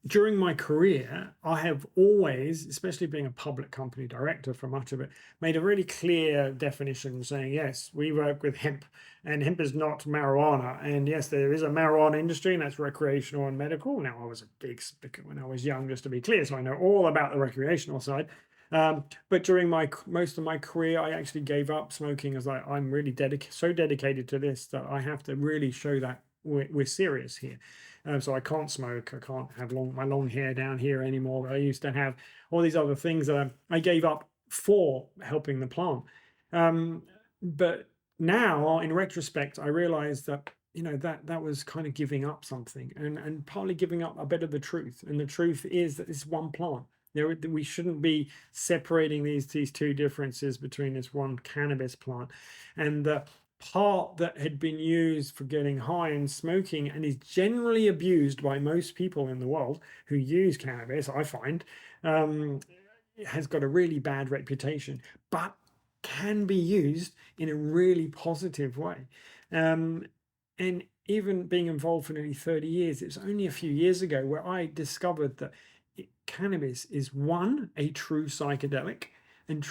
during my career, I have always, especially being a public company director for much of it, made a really clear definition saying, yes, we work with hemp, and hemp is not marijuana. And yes, there is a marijuana industry, and that's recreational and medical. Now, I was a big speaker when I was young, just to be clear, so I know all about the recreational side. But during most of my career, I actually gave up smoking, as I'm really so dedicated to this that I have to really show that we're serious here. So I can't smoke. I can't have my long hair down here anymore. I used to have all these other things that I gave up for helping the plant. But now, in retrospect, I realized that that was kind of giving up something, and partly giving up a bit of the truth. And the truth is that it's one plant. We shouldn't be separating these two differences between this one cannabis plant and the part that had been used for getting high and smoking, and is generally abused by most people in the world who use cannabis, I find, has got a really bad reputation, but can be used in a really positive way. And even being involved for nearly 30 years, it was only a few years ago where I discovered that cannabis is, one, a true psychedelic, and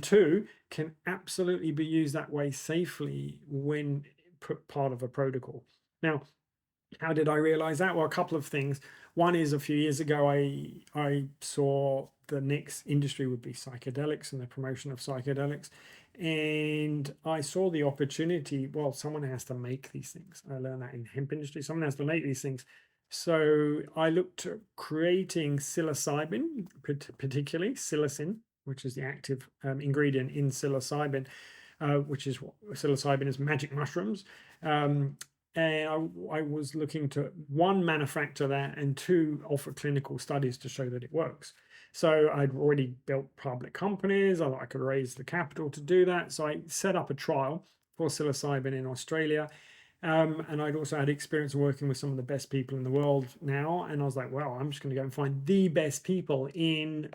two, can absolutely be used that way safely when part of a protocol. Now, how did I realize that? Well, a couple of things. One is, a few years ago, I saw the next industry would be psychedelics and the promotion of psychedelics. And I saw the opportunity, well, someone has to make these things. I learned that in hemp industry, someone has to make these things. So I looked at creating psilocybin, particularly psilocin, which is the active ingredient in psilocybin, which is what psilocybin is magic mushrooms. And I was looking to one, manufacture that, and two, offer clinical studies to show that it works. So I'd already built public companies. I thought I could raise the capital to do that. So I set up a trial for psilocybin in Australia. And I'd also had experience working with some of the best people in the world now. And I was like, well, I'm just going to go and find the best people in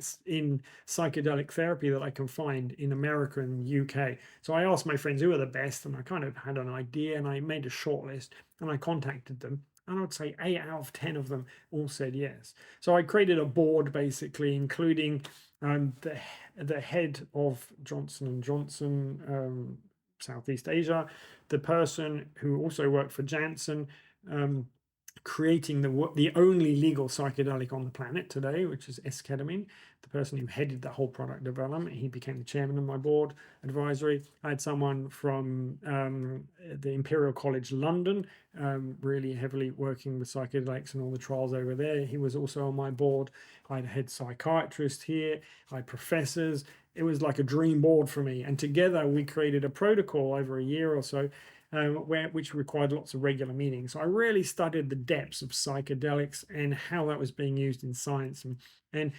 psychedelic therapy that I can find in America and the UK. So I asked my friends who are the best, and I kind of had an idea, and I made a short list, and I contacted them. And I would say 8 out of 10 of them all said yes. So I created a board, basically, including the head of Johnson and Johnson, Southeast Asia, the person who also worked for Janssen, creating the only legal psychedelic on the planet today, which is esketamine. The person who headed the whole product development, he became the chairman of my board advisory. I had someone from the Imperial College London, really heavily working with psychedelics and all the trials over there. He was also on my board. I had a head psychiatrist here. I had professors. It was like a dream board for me. And together we created a protocol over a year or so, which required lots of regular meetings. So I really studied the depths of psychedelics and how that was being used in science. And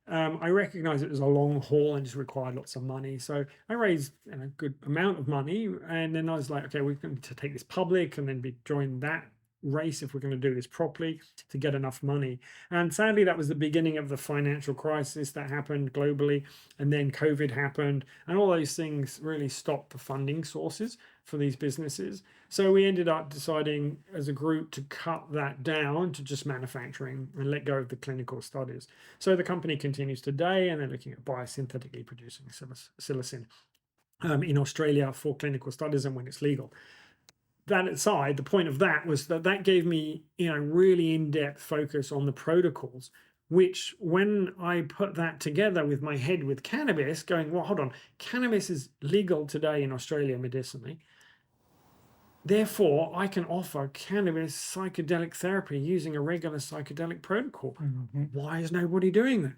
I recognized it was a long haul and just required lots of money. So I raised a good amount of money. And then I was like, okay, we're going to take this public and then join that race if we're going to do this properly to get enough money. And sadly, that was the beginning of the financial crisis that happened globally. And then COVID happened, and all those things really stopped the funding sources for these businesses. So we ended up deciding as a group to cut that down to just manufacturing and let go of the clinical studies. So the company continues today, and they're looking at biosynthetically producing psilocin in Australia for clinical studies and when it's legal. That aside, the point of that was that gave me, really in-depth focus on the protocols, which when I put that together with my head with cannabis, going, well, hold on, cannabis is legal today in Australia medicinally. Therefore, I can offer cannabis psychedelic therapy using a regular psychedelic protocol. Why is nobody doing that?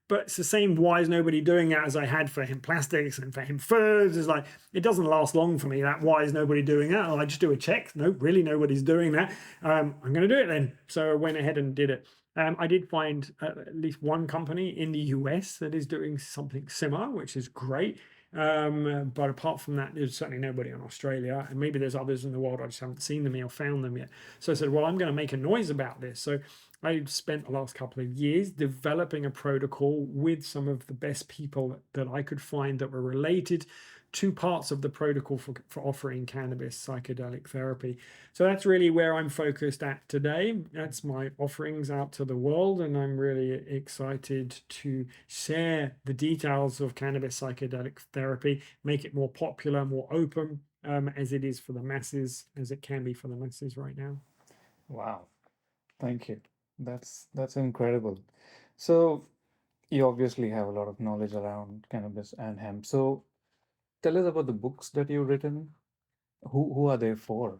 But it's the same why is nobody doing it as I had for hemp plastics and for hemp foods. It's like, it doesn't last long for me, that why is nobody doing that? I just do a check. No, really nobody's doing that. I'm going to do it then. So I went ahead and did it. I did find at least one company in the US that is doing something similar, which is great. But apart from that, there's certainly nobody in Australia, and maybe there's others in the world. I just haven't seen them or found them yet. So I said, well, I'm going to make a noise about this. So I spent the last couple of years developing a protocol with some of the best people that I could find that were related to parts of the protocol for offering cannabis psychedelic therapy. So that's really where I'm focused at today. That's my offerings out to the world, and I'm really excited to share the details of cannabis psychedelic therapy, make it more popular, more open, as it is for the masses, as it can be for the masses right now. Wow, thank you. That's incredible. So you obviously have a lot of knowledge around cannabis and hemp. So tell us about the books that you've written. Who are they for?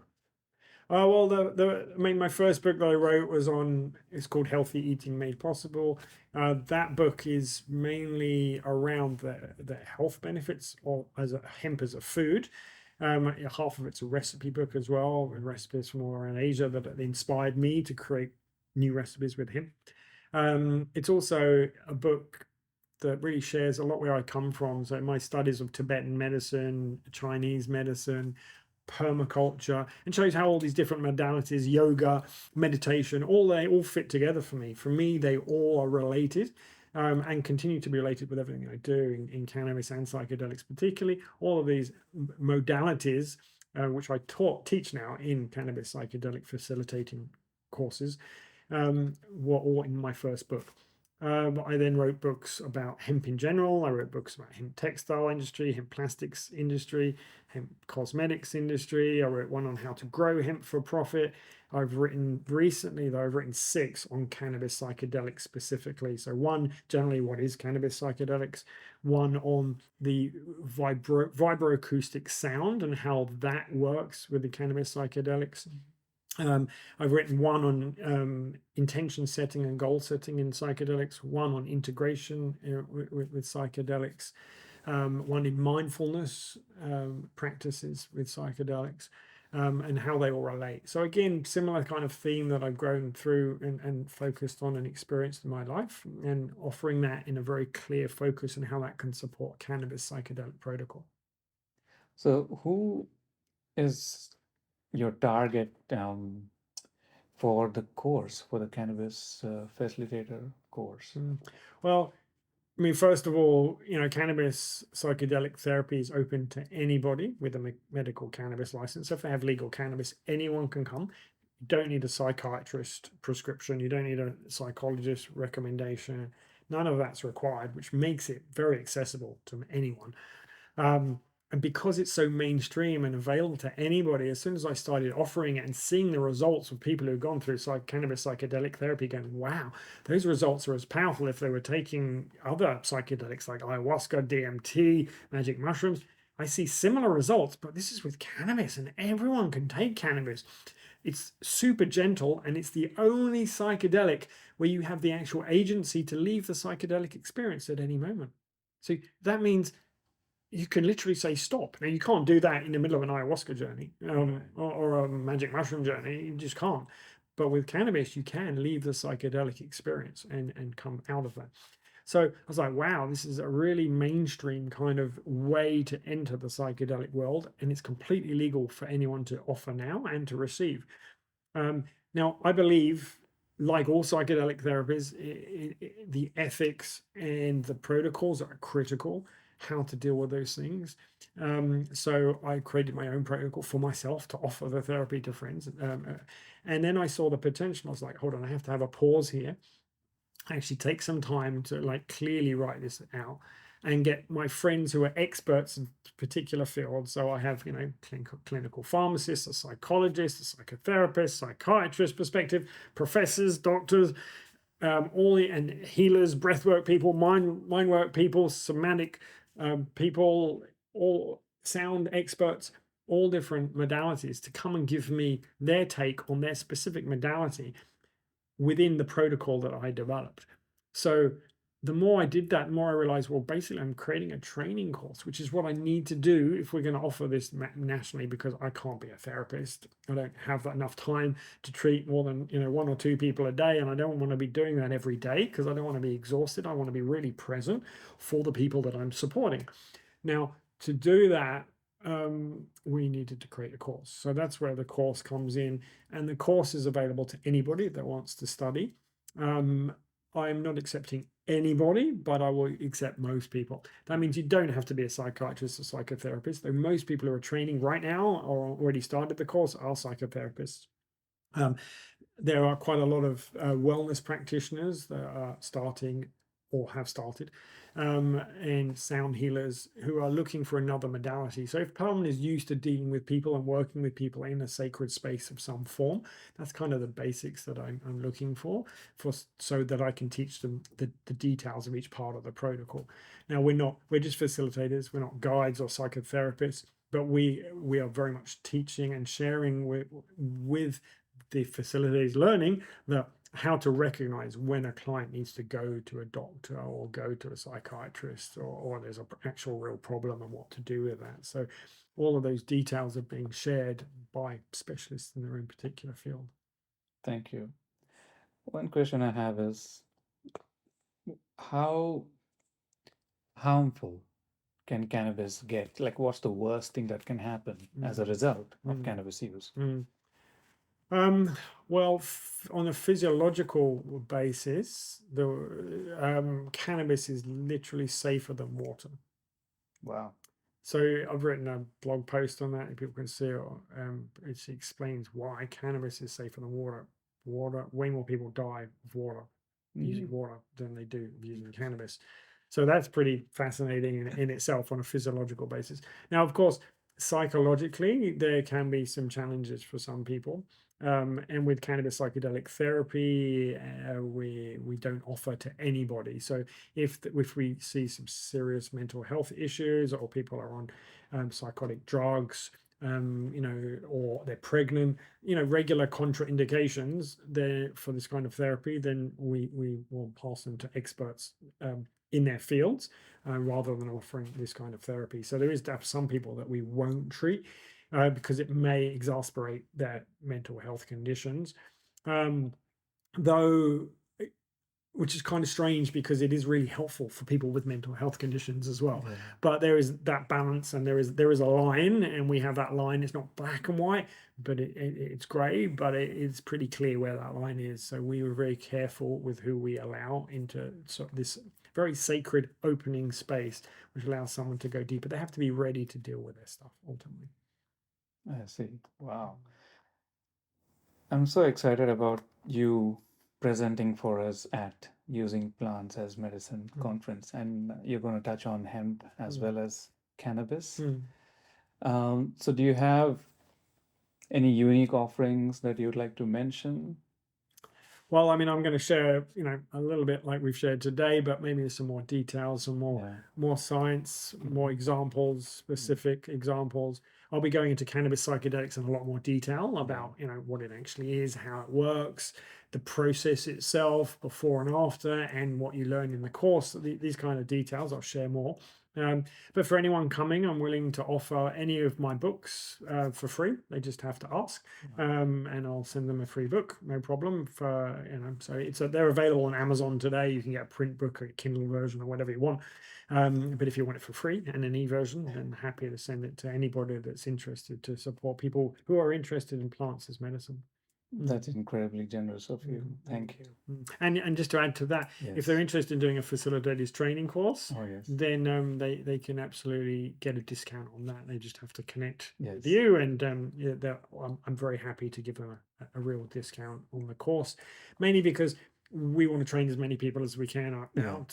Well, my first book that I wrote it's called Healthy Eating Made Possible. That book is mainly around the health benefits of hemp as a food. Half of it's a recipe book as well, and recipes from all around Asia that inspired me to create new recipes with hemp. It's also a book that really shares a lot where I come from. So my studies of Tibetan medicine, Chinese medicine, permaculture, and shows how all these different modalities, yoga, meditation, they all fit together for me. For me, they all are related. And continue to be related with everything I do in cannabis and psychedelics, particularly all of these modalities, which I teach now in cannabis psychedelic facilitating courses, were all in my first book. I then wrote books about hemp in general. I wrote books about hemp textile industry, hemp plastics industry, hemp cosmetics industry. I wrote one on how to grow hemp for profit. I've written 6 on cannabis psychedelics specifically. So one, generally, what is cannabis psychedelics? One on the vibroacoustic sound and how that works with the cannabis psychedelics. I've written one on intention setting and goal setting in psychedelics, one on integration with psychedelics, one in mindfulness practices with psychedelics, and how they all relate. So again, similar kind of theme that I've grown through and focused on and experienced in my life, and offering that in a very clear focus and how that can support cannabis psychedelic protocol. So, who is your target for the course, for the cannabis facilitator course? Well, I mean, first of all, cannabis psychedelic therapy is open to anybody with a medical cannabis license. So if they have legal cannabis, anyone can come. You don't need a psychiatrist prescription. You don't need a psychologist recommendation. None of that's required, which makes it very accessible to anyone. And because it's so mainstream and available to anybody, as soon as I started offering it and seeing the results of people who've gone through cannabis psychedelic therapy, going, wow, those results are as powerful if they were taking other psychedelics like ayahuasca, DMT, magic mushrooms. I see similar results, but this is with cannabis, and everyone can take cannabis. It's super gentle, and it's the only psychedelic where you have the actual agency to leave the psychedelic experience at any moment. So that means you can literally say stop. Now, you can't do that in the middle of an ayahuasca journey or a magic mushroom journey. You just can't. But with cannabis, you can leave the psychedelic experience and come out of that. So I was like, wow, this is a really mainstream kind of way to enter the psychedelic world. And it's completely legal for anyone to offer now and to receive. Now, I believe, like all psychedelic therapies, the ethics and the protocols are critical, how to deal with those things. So I created my own protocol for myself to offer the therapy to friends. And then I saw the potential. I was like, hold on, I have to have a pause here. Actually take some time to like clearly write this out and get my friends who are experts in particular fields. So I have, clinical pharmacists, a psychologist, a psychotherapist, psychiatrist perspective, professors, doctors, and healers, breathwork people, mind work people, somatic people, all sound experts, all different modalities to come and give me their take on their specific modality within the protocol that I developed. So the more I did that, the more I realized, well, basically, I'm creating a training course, which is what I need to do if we're going to offer this nationally, because I can't be a therapist. I don't have enough time to treat more than one or two people a day, and I don't want to be doing that every day because I don't want to be exhausted. I want to be really present for the people that I'm supporting. Now, to do that, we needed to create a course. So that's where the course comes in, and the course is available to anybody that wants to study. I'm not accepting anybody, but I will accept most people. That means you don't have to be a psychiatrist or psychotherapist, though most people who are training right now or already started the course are psychotherapists. There are quite a lot of wellness practitioners that are starting or have started, and sound healers who are looking for another modality. So if someone is used to dealing with people and working with people in a sacred space of some form, that's kind of the basics that I'm looking for so that I can teach them the details of each part of the protocol. Now, we're just facilitators, we're not guides or psychotherapists, but we are very much teaching and sharing with the facilitators learning that how to recognize when a client needs to go to a doctor or go to a psychiatrist, or there's an actual real problem and what to do with that. So all of those details are being shared by specialists in their own particular field. Thank you. One question I have is, how harmful can cannabis get? Like, what's the worst thing that can happen as a result of cannabis use? Well, on a physiological basis, the cannabis is literally safer than water. Wow. So I've written a blog post on that. People can see it. It explains why cannabis is safer than water. Way more people die of water using water than they do using cannabis. So that's pretty fascinating in itself on a physiological basis. Now, of course, psychologically, there can be some challenges for some people. And with cannabis psychedelic therapy, we don't offer to anybody. So if we see some serious mental health issues, or people are on psychotic drugs, or they're pregnant, regular contraindications there for this kind of therapy, then we will pass them to experts in their fields rather than offering this kind of therapy. So there is some people that we won't treat because it may exasperate their mental health conditions. Though which is kind of strange because it is really helpful for people with mental health conditions as well. Yeah. But there is that balance, and there is a line, and we have that line. It's not black and white, but it's grey, but it's pretty clear where that line is. So we were very careful with who we allow into this very sacred opening space, which allows someone to go deeper. They have to be ready to deal with their stuff ultimately. I see. Wow. I'm so excited about you presenting for us at Using Plants as Medicine conference, and you're going to touch on hemp as well as cannabis. So do you have any unique offerings that you'd like to mention? Well, I mean, I'm going to share, a little bit like we've shared today, but maybe there's some more details, some more science, more examples, specific examples. I'll be going into cannabis psychedelics in a lot more detail about, what it actually is, how it works, the process itself, before and after, and what you learn in the course. These kind of details, I'll share more. But for anyone coming, I'm willing to offer any of my books for free. They just have to ask, and I'll send them a free book, no problem. So they're available on Amazon today. You can get a print book or a Kindle version or whatever you want. But if you want it for free and an e-version, then happy to send it to anybody that's interested to support people who are interested in plants as medicine. That's incredibly generous of you. Thank you. And just to add to that, if they're interested in doing a facilitator's training course, then they can absolutely get a discount on that. They just have to connect with you, and I'm very happy to give them a real discount on the course, mainly because we want to train as many people as we can now.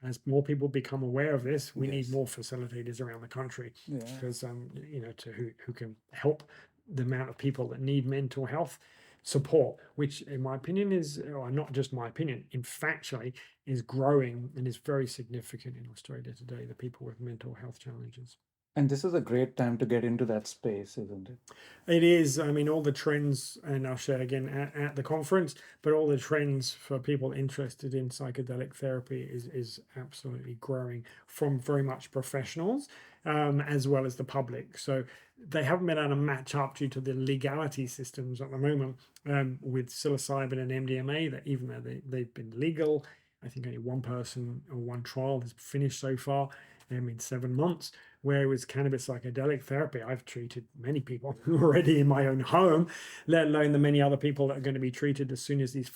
As more people become aware of this, we need more facilitators around the country, because who can help the amount of people that need mental health support, which in my opinion is, or not just my opinion, in factually is growing and is very significant in Australia today, the people with mental health challenges. And this is a great time to get into that space, isn't it? It is. I mean, all the trends, and I'll share again at the conference, but all the trends for people interested in psychedelic therapy is absolutely growing from very much professionals as well as the public. So they haven't been able to match up due to the legality systems at the moment with psilocybin and MDMA, that even though they've been legal, I think only one person or one trial has finished so far in 7 months. Whereas cannabis psychedelic therapy, I've treated many people already in my own home, let alone the many other people that are going to be treated as soon as these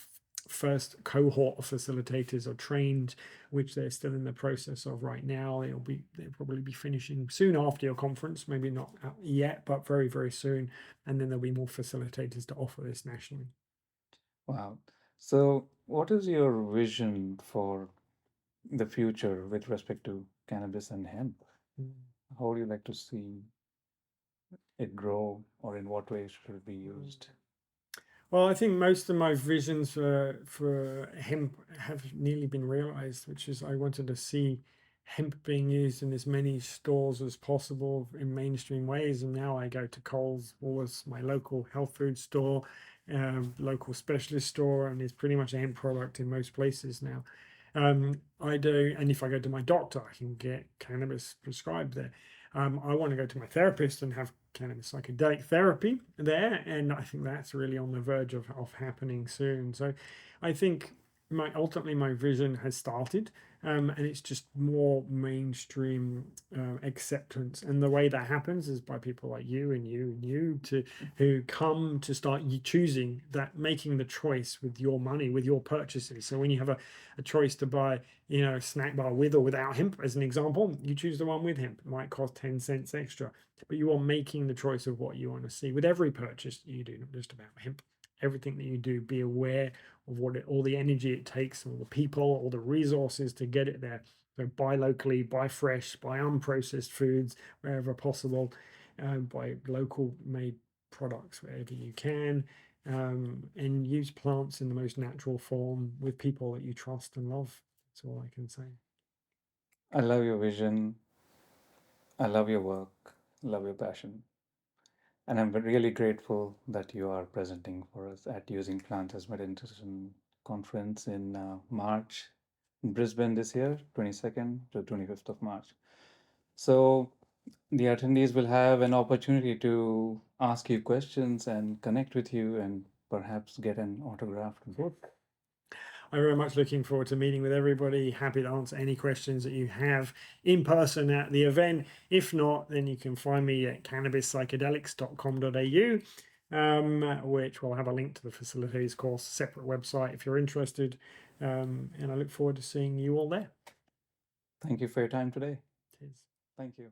first cohort of facilitators are trained, which they're still in the process of right now. They'll probably be finishing soon after your conference, maybe not yet, but very, very soon. And then there'll be more facilitators to offer this nationally. Wow. So what is your vision for the future with respect to cannabis and hemp? How would you like to see it grow, or in what ways should it be used? Well, I think most of my visions for hemp have nearly been realized, which is I wanted to see hemp being used in as many stores as possible in mainstream ways. And now I go to Coles, Woolworths, my local health food store, local specialist store, and it's pretty much a hemp product in most places now. I do, and if I go to my doctor, I can get cannabis prescribed there. I want to go to my therapist and have cannabis psychedelic therapy there, and I think that's really on the verge of happening soon. So I think ultimately my vision has started, and it's just more mainstream acceptance. And the way that happens is by people like you and you and you who come to start choosing that, making the choice with your money, with your purchases. So when you have a choice to buy, a snack bar with or without hemp, as an example, you choose the one with hemp. It might cost 10 cents extra, but you are making the choice of what you want to see with every purchase you do, not just about hemp. Everything that you do, be aware of all the energy it takes, all the people, all the resources to get it there. So buy locally, buy fresh, buy unprocessed foods wherever possible, buy local made products wherever you can, and use plants in the most natural form with people that you trust and love. That's all I can say. I love your vision. I love your work. Love your passion. And I'm really grateful that you are presenting for us at Using Plants as Meditation Conference in March in Brisbane this year, 22nd to 25th of March. So the attendees will have an opportunity to ask you questions and connect with you and perhaps get an autographed book. I'm very much looking forward to meeting with everybody. Happy to answer any questions that you have in person at the event. If not, then you can find me at cannabispsychedelics.com.au, which will have a link to the facilities course, separate website if you're interested. And I look forward to seeing you all there. Thank you for your time today. Cheers. Thank you.